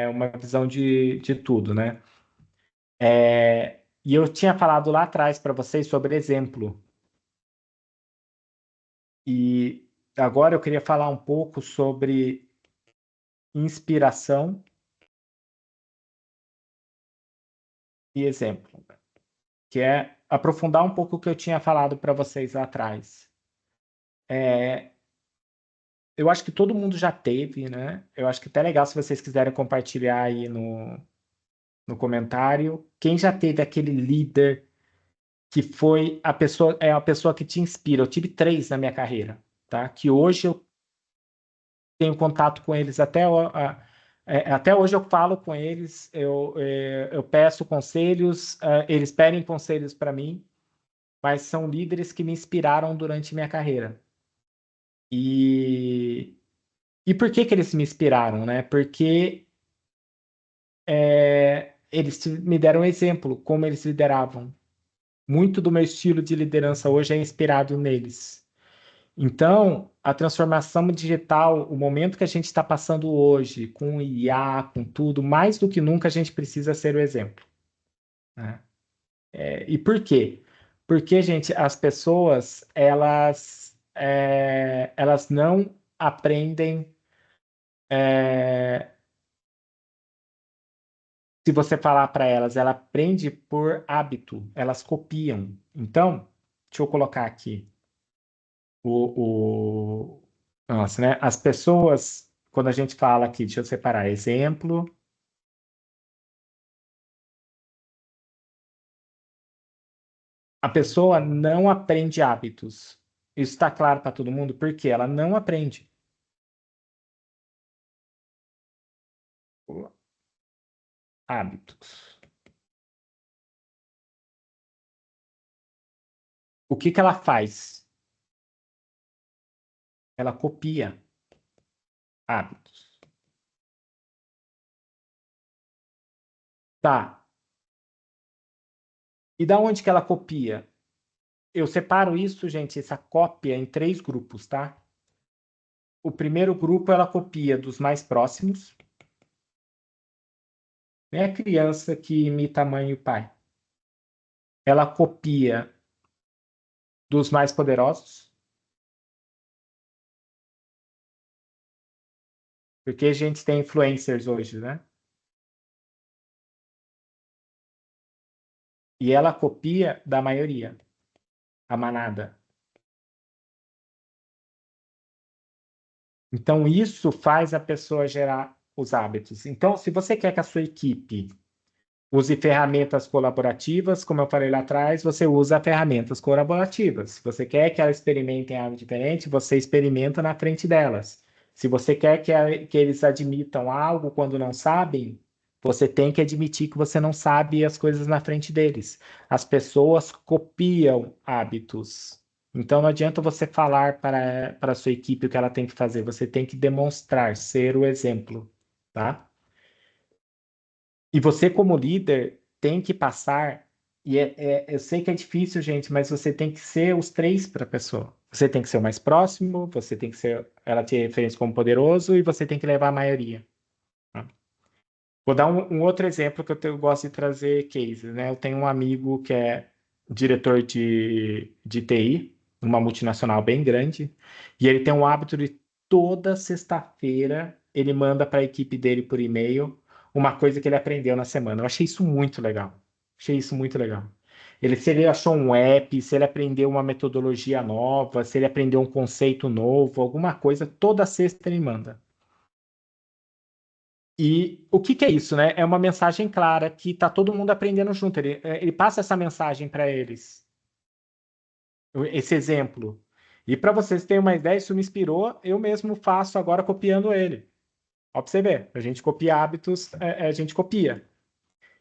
uma visão de tudo, né? E eu tinha falado lá atrás para vocês sobre exemplo. E agora eu queria falar um pouco sobre inspiração e exemplo, que é aprofundar um pouco o que eu tinha falado para vocês lá atrás. Eu acho que todo mundo já teve, né? Eu acho que até é legal se vocês quiserem compartilhar aí no comentário. Quem já teve aquele líder que foi a pessoa que te inspira? Eu tive três na minha carreira, tá? Que hoje eu tenho contato com eles até hoje eu falo com eles, eu peço conselhos, eles pedem conselhos para mim, mas são líderes que me inspiraram durante minha carreira. E, e por que que eles me inspiraram, né? Porque eles me deram um exemplo, como eles lideravam. Muito do meu estilo de liderança hoje é inspirado neles. Então, a transformação digital, o momento que a gente está passando hoje, com o IA, com tudo, mais do que nunca a gente precisa ser o exemplo, né? E por quê? Porque, gente, as pessoas, elas não aprendem, se você falar para elas, ela aprende por hábito, elas copiam. Então, deixa eu colocar aqui. Nossa, né? As pessoas, quando a gente fala aqui, deixa eu separar exemplo. A pessoa não aprende hábitos. Isso está claro para todo mundo? Porque ela não aprende hábitos. O que que ela faz? Ela copia hábitos. Tá. E da onde que ela copia? Eu separo isso, gente, essa cópia em três grupos, tá? O primeiro grupo ela copia dos mais próximos. É a criança que imita a mãe e o pai. Ela copia dos mais poderosos, porque a gente tem influencers hoje, né? E ela copia da maioria, a manada. Então, isso faz a pessoa gerar os hábitos. Então, se você quer que a sua equipe use ferramentas colaborativas, como eu falei lá atrás, você usa ferramentas colaborativas. Se você quer que elas experimentem algo diferente, você experimenta na frente delas. Se você quer que eles admitam algo quando não sabem, você tem que admitir que você não sabe as coisas na frente deles. As pessoas copiam hábitos. Então não adianta você falar para a sua equipe o que ela tem que fazer, você tem que demonstrar, ser o exemplo, tá? E você, como líder, tem que passar. E eu sei que é difícil, gente, mas você tem que ser os três para a pessoa. Você tem que ser o mais próximo, você tem que ser ela ter referência como poderoso e você tem que levar a maioria. Tá? Vou dar um outro exemplo que eu gosto de trazer cases, né? Eu tenho um amigo que é diretor de TI, uma multinacional bem grande, e ele tem um hábito de toda sexta-feira ele manda para a equipe dele por e-mail uma coisa que ele aprendeu na semana. Eu achei isso muito legal. Achei isso muito legal. Se ele achou um app, se ele aprendeu uma metodologia nova, se ele aprendeu um conceito novo, alguma coisa, toda sexta ele manda. E o que que é isso, né? É uma mensagem clara que está todo mundo aprendendo junto. Ele passa essa mensagem para eles, esse exemplo. E para vocês terem uma ideia, isso me inspirou. Eu mesmo faço agora copiando ele. Ó, para você ver, a gente copia hábitos, a gente copia.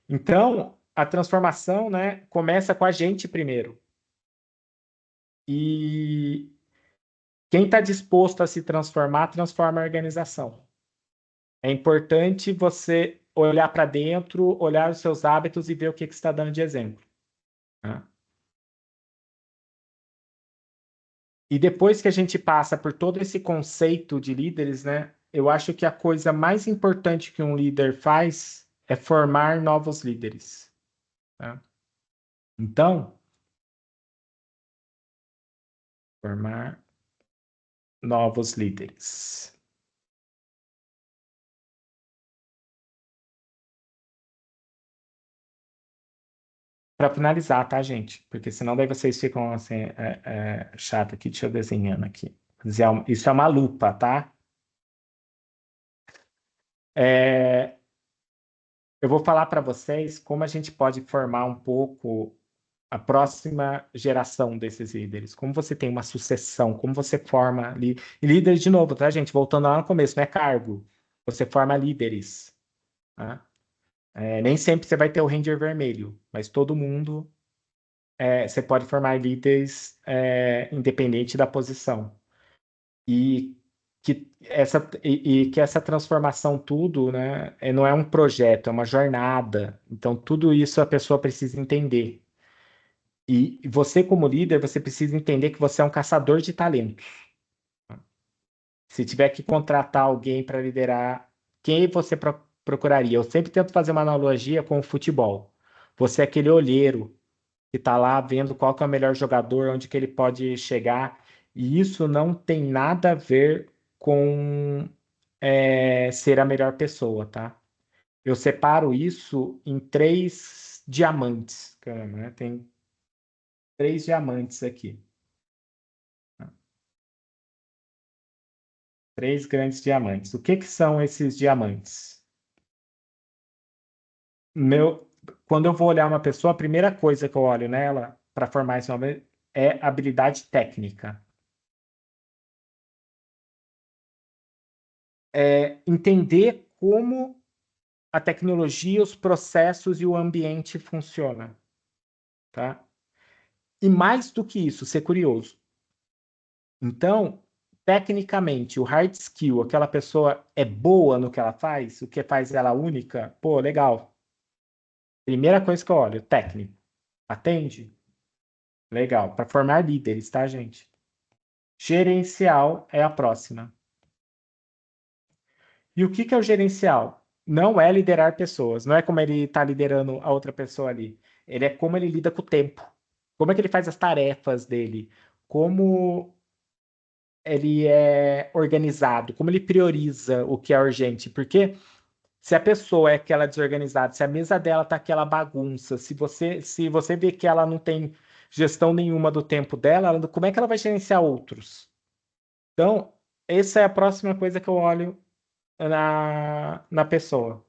Então, a transformação, né, começa com a gente primeiro. E quem está disposto a se transformar, transforma a organização. É importante você olhar para dentro, olhar os seus hábitos e ver o que que está dando de exemplo. Né? E depois que a gente passa por todo esse conceito de líderes, né, eu acho que a coisa mais importante que um líder faz é formar novos líderes. Tá? Então, formar novos líderes. Para finalizar, tá, gente? Porque senão daí vocês ficam assim, chato aqui, deixa eu desenhando aqui. Isso é uma lupa, tá? É, eu vou falar para vocês como a gente pode formar um pouco a próxima geração desses líderes. Como você tem uma sucessão, como você forma ali. E líderes, de novo, tá, gente? Voltando lá no começo, não é cargo. Você forma líderes. Tá? Nem sempre você vai ter o Ranger vermelho, mas todo mundo você pode formar líderes independente da posição. E que essa transformação tudo, né, não é um projeto, é uma jornada. Então, tudo isso a pessoa precisa entender. E você, como líder, você precisa entender que você é um caçador de talentos. Se tiver que contratar alguém para liderar, quem você procuraria? Eu sempre tento fazer uma analogia com o futebol. Você é aquele olheiro que está lá vendo qual que é o melhor jogador, onde que ele pode chegar. E isso não tem nada a ver com ser a melhor pessoa, tá? Eu separo isso em três diamantes, caramba, né? Tem três diamantes aqui. Três grandes diamantes. O que que são esses diamantes? Quando eu vou olhar uma pessoa, a primeira coisa que eu olho nela para formar esse nome é habilidade técnica. Entender como a tecnologia, os processos e o ambiente funcionam, tá? E mais do que isso, ser curioso. Então, tecnicamente, o hard skill, aquela pessoa é boa no que ela faz, o que faz ela única, pô, legal. Primeira coisa que eu olho, técnico. Atende? Legal. Para formar líderes, tá, gente? Gerencial é a próxima. E o que que é o gerencial? Não é liderar pessoas, não é como ele está liderando a outra pessoa ali. Ele é como ele lida com o tempo. Como é que ele faz as tarefas dele? Como ele é organizado? Como ele prioriza o que é urgente? Porque se a pessoa é aquela desorganizada, se a mesa dela tá aquela bagunça, se você vê que ela não tem gestão nenhuma do tempo dela, como é que ela vai gerenciar outros? Então, essa é a próxima coisa que eu olho na pessoa.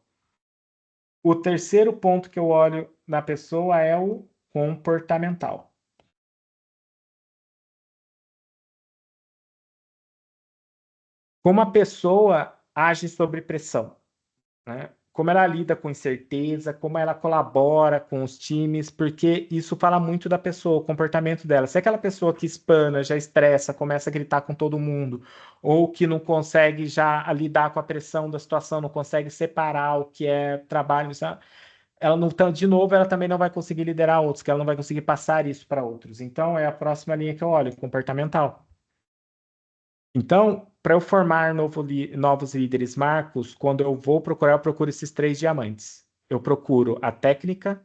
O terceiro ponto que eu olho na pessoa é o comportamental. Como a pessoa age sob pressão, né? como ela lida com incerteza, como ela colabora com os times, porque isso fala muito da pessoa, o comportamento dela. Se é aquela pessoa que espana, já estressa, começa a gritar com todo mundo, ou que não consegue já lidar com a pressão da situação, não consegue separar o que é trabalho, sabe? Ela não, então, de novo, ela também não vai conseguir liderar outros, que ela não vai conseguir passar isso para outros. Então, é a próxima linha que eu olho, comportamental. Então, para eu formar novos líderes Marcos, quando eu vou procurar, eu procuro esses 3 diamantes. Eu procuro a técnica,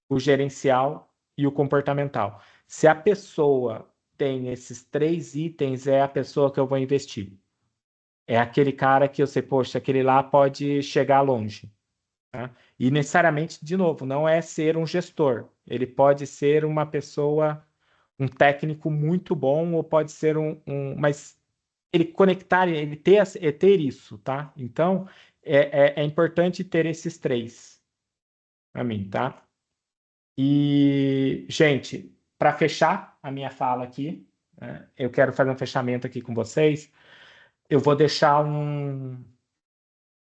o gerencial e o comportamental. Se a pessoa tem esses 3 itens, é a pessoa que eu vou investir. É aquele cara que eu sei, poxa, aquele lá pode chegar longe. Tá? E necessariamente, de novo, não é ser um gestor. Ele pode ser uma pessoa, um técnico muito bom, ou pode ser mas ele conectar, ele ter isso, tá? Então, é importante ter esses 3 para mim, tá? E, gente, para fechar a minha fala aqui, né, eu quero fazer um fechamento aqui com vocês. Eu vou deixar um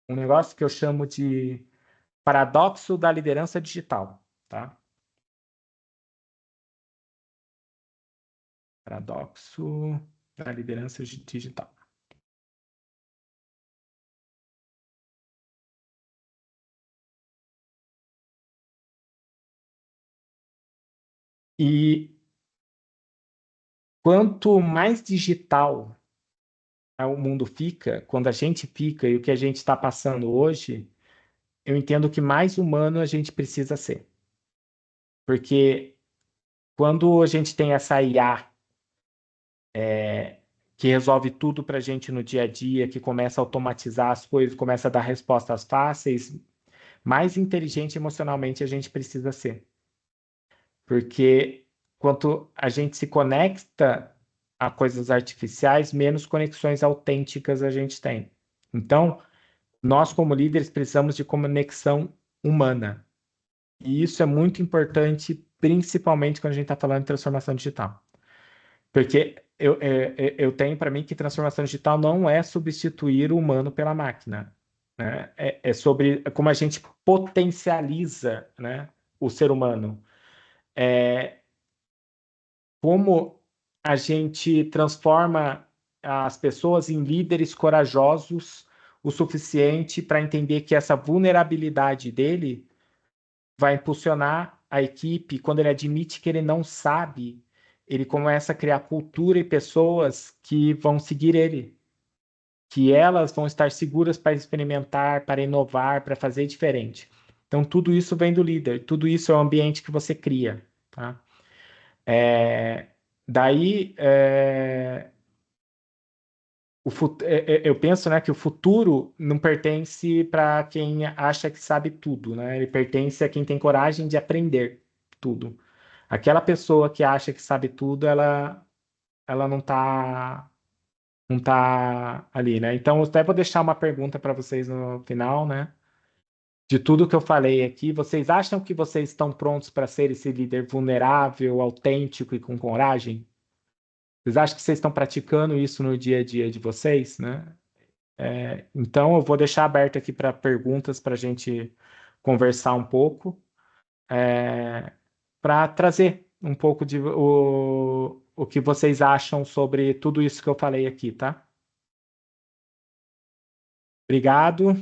negócio que eu chamo de paradoxo da liderança digital, tá? Paradoxo da liderança digital. E quanto mais digital o mundo fica, quando a gente fica e o que a gente está passando hoje, eu entendo que mais humano a gente precisa ser. Porque quando a gente tem essa IA que resolve tudo para a gente no dia a dia, que começa a automatizar as coisas, começa a dar respostas fáceis, mais inteligente emocionalmente a gente precisa ser. Porque quanto a gente se conecta a coisas artificiais, menos conexões autênticas a gente tem. Então, nós, como líderes, precisamos de conexão humana. E isso é muito importante, principalmente quando a gente está falando de transformação digital. Porque eu tenho para mim que transformação digital não é substituir o humano pela máquina. Né? É sobre como a gente potencializa, né, o ser humano. Como a gente transforma as pessoas em líderes corajosos o suficiente para entender que essa vulnerabilidade dele vai impulsionar a equipe. Quando ele admite que ele não sabe, ele começa a criar cultura e pessoas que vão seguir ele, que elas vão estar seguras para experimentar, para inovar, para fazer diferente. Então, tudo isso vem do líder, tudo isso é o ambiente que você cria, tá? Daí, eu penso, né, que o futuro não pertence para quem acha que sabe tudo, né? Ele pertence a quem tem coragem de aprender tudo. Aquela pessoa que acha que sabe tudo, ela não tá ali, né? Então, eu até vou deixar uma pergunta para vocês no final, né? De tudo que eu falei aqui, vocês acham que vocês estão prontos para ser esse líder vulnerável, autêntico e com coragem? Vocês acham que vocês estão praticando isso no dia a dia de vocês, né? Então, eu vou deixar aberto aqui para perguntas para a gente conversar um pouco, para trazer um pouco de o que vocês acham sobre tudo isso que eu falei aqui, tá? Obrigado.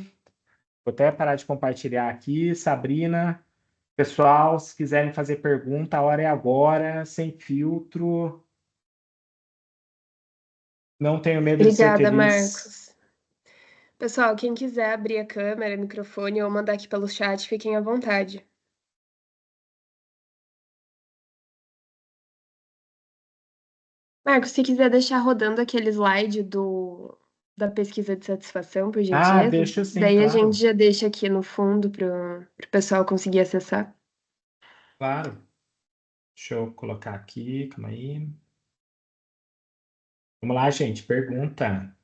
Vou até parar de compartilhar aqui. Sabrina, pessoal, se quiserem fazer pergunta, a hora é agora, sem filtro. Não tenho medo de ser Obrigada, feliz. Marcos. Pessoal, quem quiser abrir a câmera, microfone ou mandar aqui pelo chat, fiquem à vontade. Marcos, se quiser deixar rodando aquele slide da pesquisa de satisfação, por Ah, gentileza, deixa sim, daí a gente claro. já deixa aqui no fundo para o pessoal conseguir acessar. Claro. Deixa eu colocar aqui, calma aí. Vamos lá, gente, pergunta.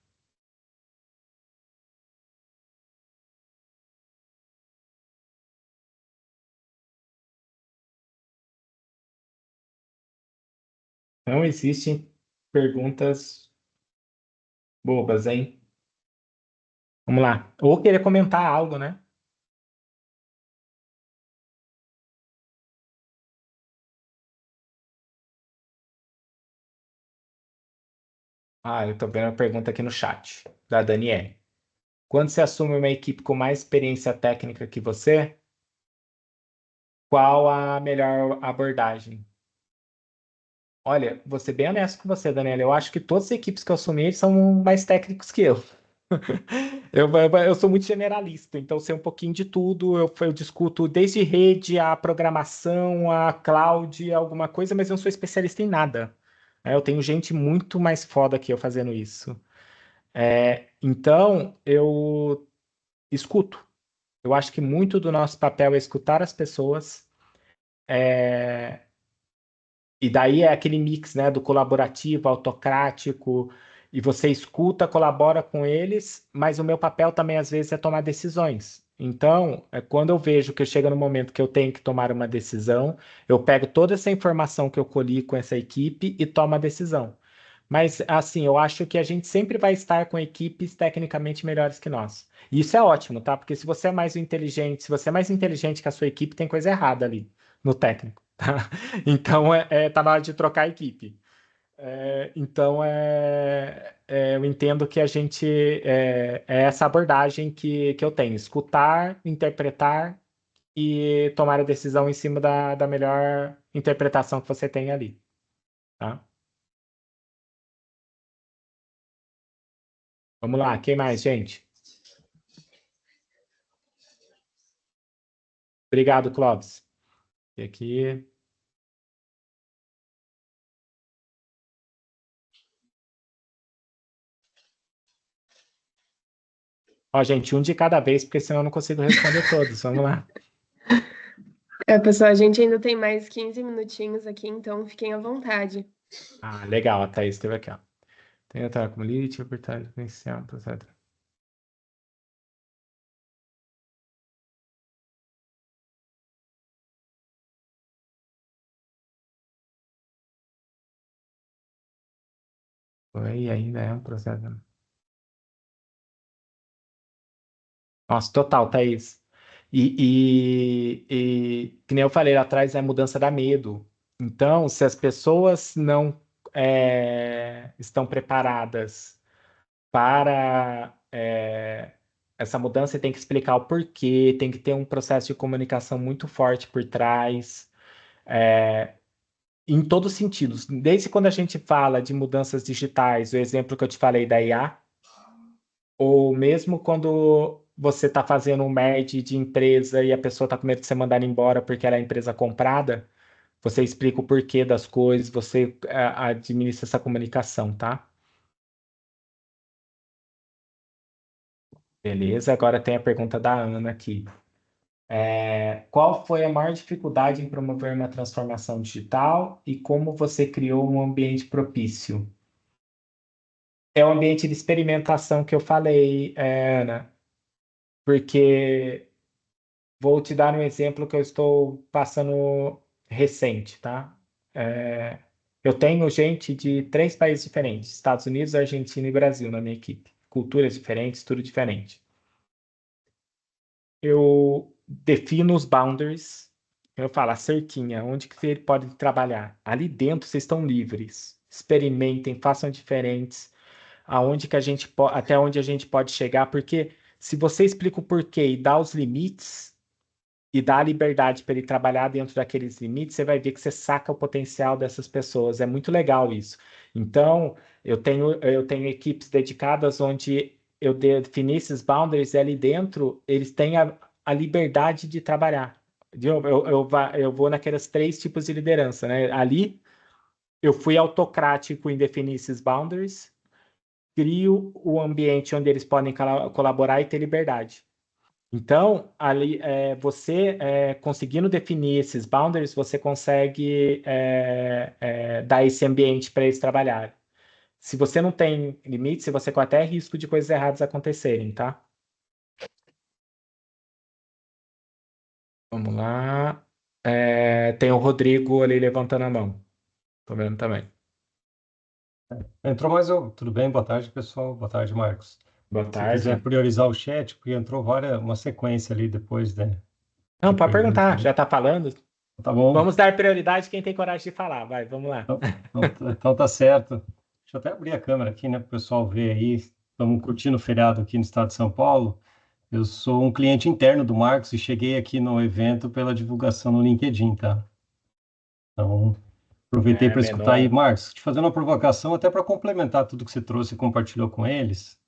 Não existem perguntas bobas, hein? Vamos lá. Ou querer comentar algo, né? Eu tô vendo a pergunta aqui no chat, da Daniele. Quando você assume uma equipe com mais experiência técnica que você, qual a melhor abordagem? Olha, vou ser bem honesto com você, Daniela. Eu acho que todas as equipes que eu assumi são mais técnicos que eu. Eu sou muito generalista, então sei um pouquinho de tudo. Eu discuto desde rede, a programação, a cloud, alguma coisa, mas eu não sou especialista em nada. Eu tenho gente muito mais foda que eu fazendo isso. Então, eu escuto. Eu acho que muito do nosso papel é escutar as pessoas. E daí é aquele mix, né, do colaborativo, autocrático, e você escuta, colabora com eles, mas o meu papel também às vezes é tomar decisões. Então, quando eu vejo que chega no momento que eu tenho que tomar uma decisão, eu pego toda essa informação que eu colhi com essa equipe e tomo a decisão. Mas, assim, eu acho que a gente sempre vai estar com equipes tecnicamente melhores que nós. E isso é ótimo, tá? Porque se você é mais inteligente, se você é mais inteligente que a sua equipe, tem coisa errada ali no técnico, tá? Então, tá na hora de trocar a equipe. Então, eu entendo que a gente é essa abordagem que eu tenho: escutar, interpretar e tomar a decisão em cima da melhor interpretação que você tem ali, tá? Vamos lá, quem mais, gente? Obrigado, Clóvis. E aqui. Ó, gente, um de cada vez, porque senão eu não consigo responder todos. Vamos lá. Pessoal, a gente ainda tem mais 15 minutinhos aqui, então fiquem à vontade. Legal, a Thaís esteve aqui, ó. Tem a como lead, apertar, iniciar, etc. Oi, ainda é um processo. Nossa, total, Thaís. Que nem eu falei lá atrás, a mudança dá medo. Então, se as pessoas não estão preparadas para essa mudança, você tem que explicar o porquê, tem que ter um processo de comunicação muito forte por trás, em todos os sentidos. Desde quando a gente fala de mudanças digitais, o exemplo que eu te falei da IA, ou mesmo quando você está fazendo um merge de empresa e a pessoa está com medo de ser mandada embora porque ela é empresa comprada, você explica o porquê das coisas, você administra essa comunicação, tá? Beleza, agora tem a pergunta da Ana aqui. Qual foi a maior dificuldade em promover uma transformação digital e como você criou um ambiente propício? É o ambiente de experimentação que eu falei, Ana, porque vou te dar um exemplo que eu estou passando recente, tá? É, eu tenho gente de 3 países diferentes: Estados Unidos, Argentina e Brasil na minha equipe. Culturas diferentes, tudo diferente. Eu defino os boundaries, eu falo a cerquinha, onde que ele pode trabalhar. Ali dentro vocês estão livres. Experimentem, façam diferentes, aonde que a gente até onde a gente pode chegar, porque se você explica o porquê e dá os limites e dá a liberdade para ele trabalhar dentro daqueles limites, você vai ver que você saca o potencial dessas pessoas. É muito legal isso. Então, eu tenho equipes dedicadas onde eu defini esses boundaries e ali dentro, eles têm a liberdade de trabalhar. Eu vou naqueles 3 tipos de liderança, né? Ali, eu fui autocrático em definir esses boundaries, crio o ambiente onde eles podem colaborar e ter liberdade. Então, ali, você conseguindo definir esses boundaries, você consegue dar esse ambiente para eles trabalharem. Se você não tem limites, você corre até risco de coisas erradas acontecerem, tá? Vamos lá. Tem o Rodrigo ali levantando a mão. Tô vendo também. Entrou mais um. Tudo bem? Boa tarde, pessoal. Boa tarde, Marcos. Boa Se quiser tarde. priorizar o chat, porque entrou uma sequência ali depois, né, Não, de pode perguntas, perguntar. né? Já tá falando? Tá bom. Vamos dar prioridade a quem tem coragem de falar. Vai, vamos lá. Então tá certo. Deixa eu até abrir a câmera aqui, né, para o pessoal ver aí. Estamos curtindo o feriado aqui no estado de São Paulo. Eu sou um cliente interno do Marcos e cheguei aqui no evento pela divulgação no LinkedIn, tá? Então, aproveitei para escutar aí, Menon. Marcos, te fazendo uma provocação até para complementar tudo que você trouxe e compartilhou com eles.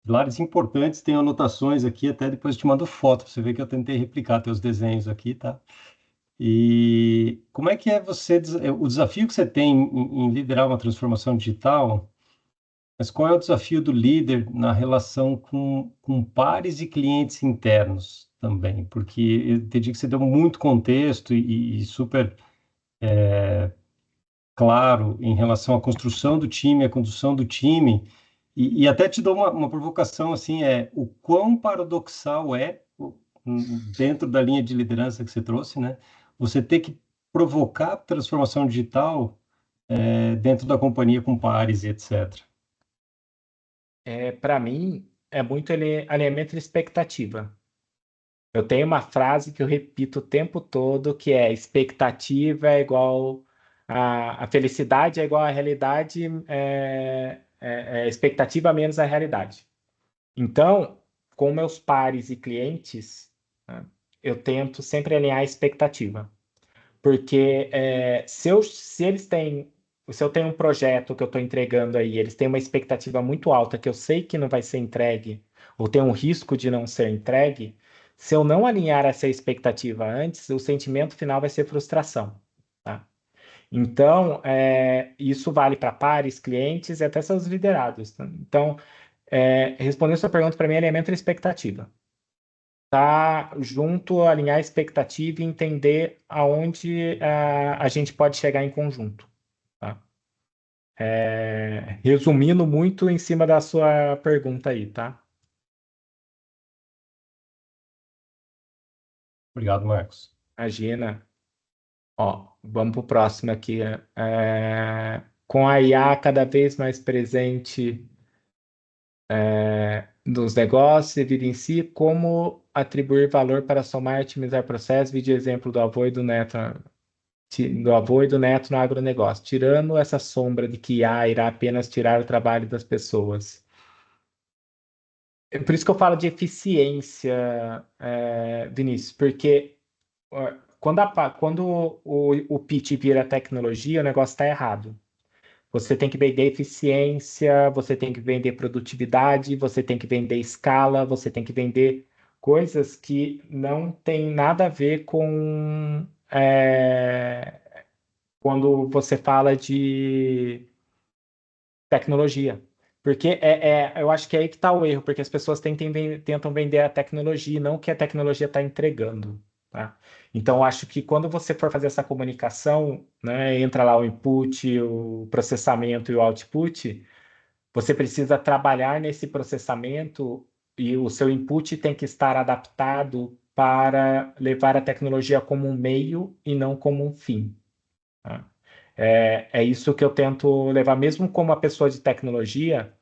Pilares importantes, tem anotações aqui, até depois te mando foto, para você ver que eu tentei replicar teus desenhos aqui, tá? E como é que é o desafio que você tem em liderar uma transformação digital, mas qual é o desafio do líder na relação com pares e clientes internos também? Porque eu entendi que você deu muito contexto e super claro em relação à construção do time, à condução do time, e até te dou uma provocação, assim, o quão paradoxal dentro da linha de liderança que você trouxe, né? Você ter que provocar transformação digital dentro da companhia com pares e etc. Para mim, é muito alinhamento de expectativa. Eu tenho uma frase que eu repito o tempo todo, que é expectativa é igual a felicidade é igual à realidade, expectativa menos a realidade. Então, com meus pares e clientes, né, eu tento sempre alinhar a expectativa. Porque se eu tenho um projeto que eu estou entregando aí, eles têm uma expectativa muito alta que eu sei que não vai ser entregue, ou tem um risco de não ser entregue, se eu não alinhar essa expectativa antes, o sentimento final vai ser frustração, tá? Então, isso vale para pares, clientes e até seus liderados, tá? Então, respondendo sua pergunta para mim, alinhamento de expectativa tá junto, alinhar a expectativa e entender aonde a gente pode chegar em conjunto, tá? Resumindo muito em cima da sua pergunta aí, tá? Obrigado, Marcos. Imagina. Ó, vamos para o próximo aqui. Com a IA cada vez mais presente nos negócios e vida em si, como atribuir valor para somar e otimizar processos? Vídeo exemplo do avô e do neto no agronegócio, tirando essa sombra de que IA irá apenas tirar o trabalho das pessoas. É por isso que eu falo de eficiência, Vinícius, porque quando o pitch vira tecnologia, o negócio está errado. Você tem que vender eficiência, você tem que vender produtividade, você tem que vender escala, você tem que vender coisas que não tem nada a ver com quando você fala de tecnologia. Porque eu acho que é aí que está o erro, porque as pessoas tentam vender a tecnologia e não o que a tecnologia está entregando, tá? Então, eu acho que quando você for fazer essa comunicação, né, entra lá o input, o processamento e o output, você precisa trabalhar nesse processamento e o seu input tem que estar adaptado para levar a tecnologia como um meio e não como um fim, tá? É isso que eu tento levar, mesmo como uma pessoa de tecnologia,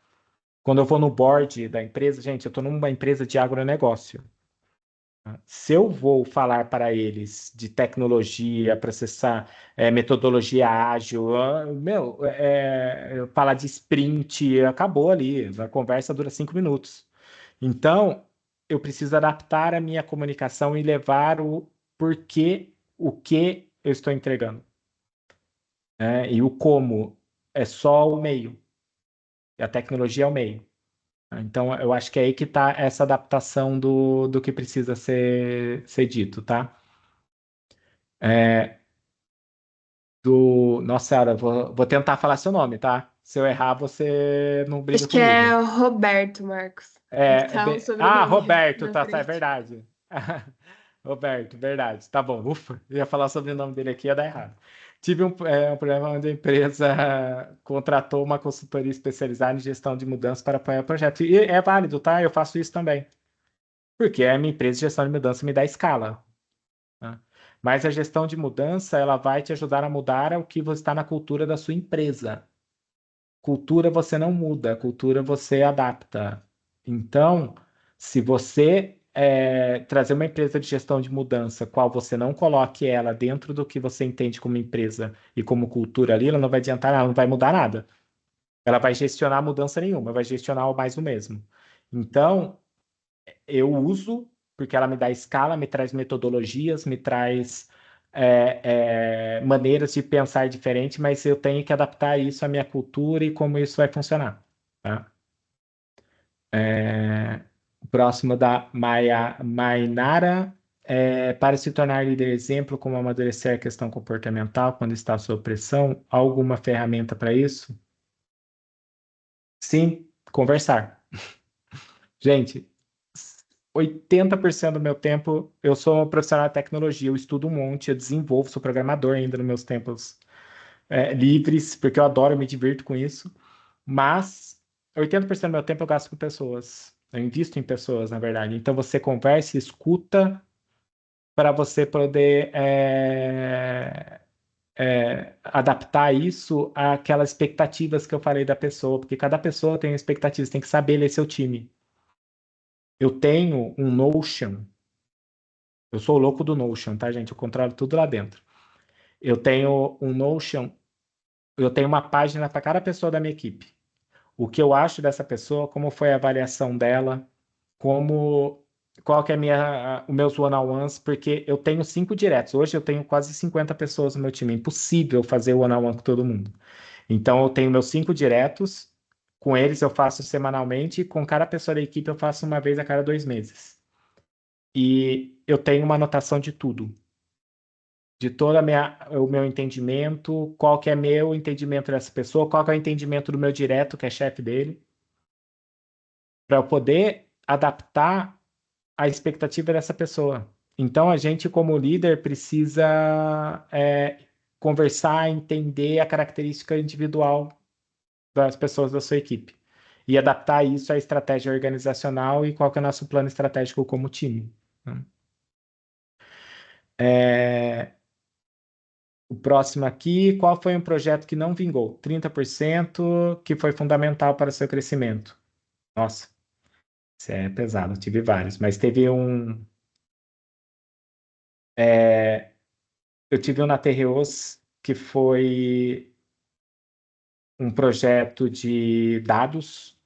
quando eu vou no board da empresa, gente, eu estou numa empresa de agronegócio. Tá? Se eu vou falar para eles de tecnologia, processar metodologia ágil, falar de sprint, acabou ali, a conversa dura 5 minutos. Então, eu preciso adaptar a minha comunicação e levar o porquê, o que eu estou entregando, né? E o como é só o meio, e a tecnologia é o meio. Então, eu acho que é aí que está essa adaptação do que precisa ser dito, tá? É, Nossa Senhora, vou tentar falar seu nome, tá? Se eu errar, você não briga Acho que é comigo. Roberto, Marcos. Tá um sobrenome Roberto, na tá, é frente. verdade. Roberto, verdade. Tá bom, ufa, eu ia falar sobre o nome dele aqui, ia dar errado. Tive um problema onde a empresa contratou uma consultoria especializada em gestão de mudanças para apoiar projetos. E é válido, tá? Eu faço isso também. Porque a minha empresa de gestão de mudança me dá escala, né? Mas a gestão de mudança, ela vai te ajudar a mudar o que você está na cultura da sua empresa. Cultura você não muda, cultura você adapta. Então, se você trazer uma empresa de gestão de mudança, qual você não coloque ela dentro do que você entende como empresa e como cultura ali, ela não vai adiantar nada, não vai mudar nada. Ela vai gestionar mudança nenhuma, vai gestionar mais o mesmo. Então, eu uso, porque ela me dá escala, me traz metodologias, me traz maneiras de pensar diferente, mas eu tenho que adaptar isso à minha cultura e como isso vai funcionar. Tá? O próximo da Mainara. Para se tornar líder exemplo, como amadurecer a questão comportamental quando está sob pressão, alguma ferramenta para isso? Sim, conversar. Gente, 80% do meu tempo eu sou um profissional de tecnologia, eu estudo um monte, eu desenvolvo, sou programador ainda nos meus tempos livres, porque eu adoro, me divirto com isso. Mas 80% do meu tempo eu gasto com pessoas. Eu invisto em pessoas, na verdade. Então você conversa, escuta para você poder adaptar isso àquelas expectativas que eu falei da pessoa, porque cada pessoa tem expectativas, tem que saber ler seu time. Eu tenho um Notion, eu sou o louco do Notion, tá, gente? Eu controlo tudo lá dentro. Eu tenho um Notion, eu tenho uma página para cada pessoa da minha equipe. O que eu acho dessa pessoa, como foi a avaliação dela, qual que é os meus one-on-ones, porque eu tenho 5 diretos. Hoje eu tenho quase 50 pessoas no meu time. É impossível fazer one-on-one com todo mundo. Então eu tenho meus 5 diretos, com eles eu faço semanalmente, e com cada pessoa da equipe eu faço uma vez a cada 2 meses. E eu tenho uma anotação de tudo, de todo o meu entendimento, qual que é meu entendimento dessa pessoa, qual que é o entendimento do meu direto, que é chefe dele, para eu poder adaptar a expectativa dessa pessoa. Então, a gente, como líder, precisa conversar, entender a característica individual das pessoas da sua equipe e adaptar isso à estratégia organizacional e qual que é o nosso plano estratégico como time. Né? O próximo aqui, qual foi um projeto que não vingou? 30% que foi fundamental para o seu crescimento. Nossa, isso é pesado, tive vários, mas teve um. Eu tive um na Terreos que foi um projeto de dados.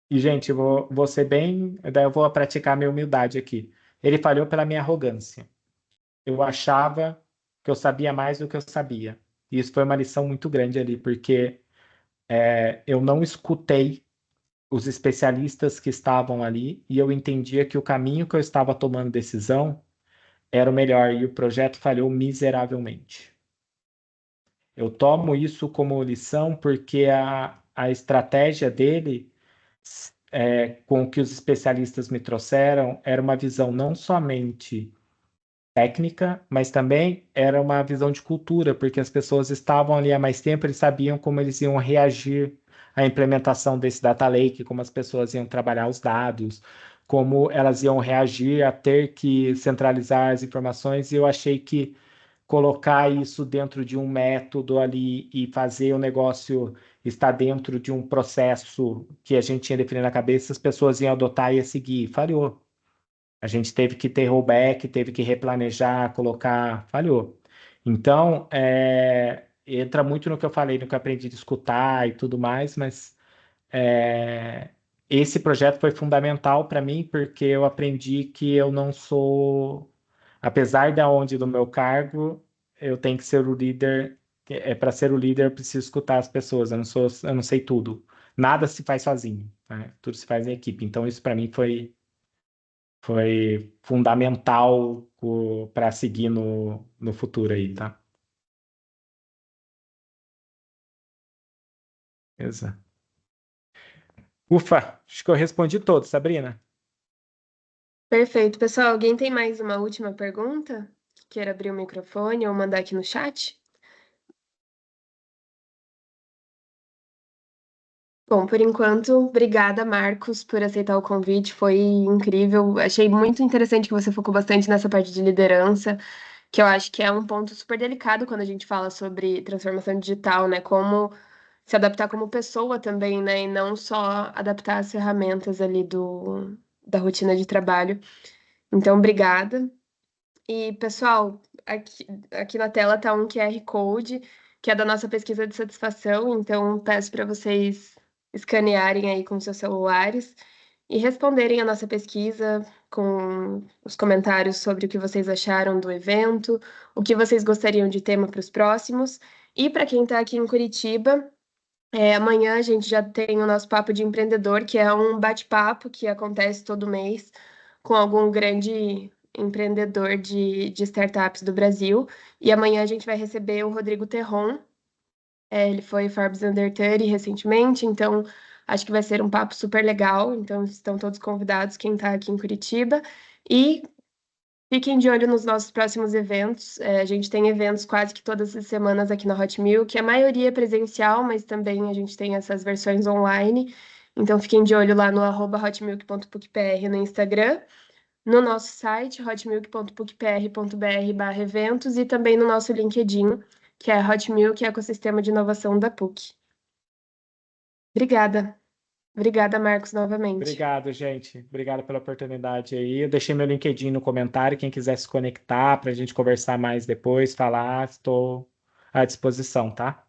E, gente, vou ser bem. Daí eu vou praticar minha humildade aqui. Ele falhou pela minha arrogância. Eu achava que eu sabia mais do que eu sabia. E isso foi uma lição muito grande ali, porque eu não escutei os especialistas que estavam ali e eu entendia que o caminho que eu estava tomando decisão era o melhor e o projeto falhou miseravelmente. Eu tomo isso como lição porque a estratégia dele, com o que os especialistas me trouxeram, era uma visão não somente técnica, mas também era uma visão de cultura, porque as pessoas estavam ali há mais tempo, eles sabiam como eles iam reagir à implementação desse data lake, como as pessoas iam trabalhar os dados, como elas iam reagir a ter que centralizar as informações, e eu achei que colocar isso dentro de um método ali e fazer o negócio estar dentro de um processo que a gente tinha definido na cabeça, as pessoas iam adotar e ia seguir. Falhou. A gente teve que ter rollback, teve que replanejar, colocar, falhou. Então, entra muito no que eu falei, no que eu aprendi de escutar e tudo mais, mas é, esse projeto foi fundamental para mim porque eu aprendi que eu não sou, apesar de onde do meu cargo, eu tenho que ser o líder. Para ser o líder, eu preciso escutar as pessoas. Eu não sei tudo. Nada se faz sozinho, né? Tudo se faz em equipe. Então, isso para mim foi fundamental para seguir no futuro aí, tá? Exato. Ufa, acho que eu respondi todos, Sabrina. Perfeito. Pessoal, alguém tem mais uma última pergunta? Queira abrir o microfone ou mandar aqui no chat? Bom, por enquanto, obrigada, Marcos, por aceitar o convite. Foi incrível. Achei muito interessante que você focou bastante nessa parte de liderança, que eu acho que é um ponto super delicado quando a gente fala sobre transformação digital, né? Como se adaptar como pessoa também, né? E não só adaptar as ferramentas ali da rotina de trabalho. Então, obrigada. E, pessoal, aqui na tela está um QR Code, que é da nossa pesquisa de satisfação, então peço para vocês escanearem aí com seus celulares e responderem a nossa pesquisa com os comentários sobre o que vocês acharam do evento, o que vocês gostariam de tema para os próximos. E para quem está aqui em Curitiba, amanhã a gente já tem o nosso Papo de Empreendedor, que é um bate-papo que acontece todo mês com algum grande empreendedor de startups do Brasil. E amanhã a gente vai receber o Rodrigo Terron. Ele foi Forbes Under 30 recentemente, então acho que vai ser um papo super legal. Então estão todos convidados, quem está aqui em Curitiba. E fiquem de olho nos nossos próximos eventos. A gente tem eventos quase que todas as semanas aqui na Hot Milk, a maioria é presencial, mas também a gente tem essas versões online. Então fiquem de olho lá no @hotmilk.pucpr no Instagram, no nosso site, hotmilk.pucpr.br/eventos, e também no nosso LinkedIn, que é Hot Milk Ecossistema de Inovação da PUC. Obrigada. Obrigada, Marcos, novamente. Obrigado, gente. Obrigado pela oportunidade aí. Eu deixei meu LinkedIn no comentário. Quem quiser se conectar para a gente conversar mais depois, falar, estou à disposição, tá?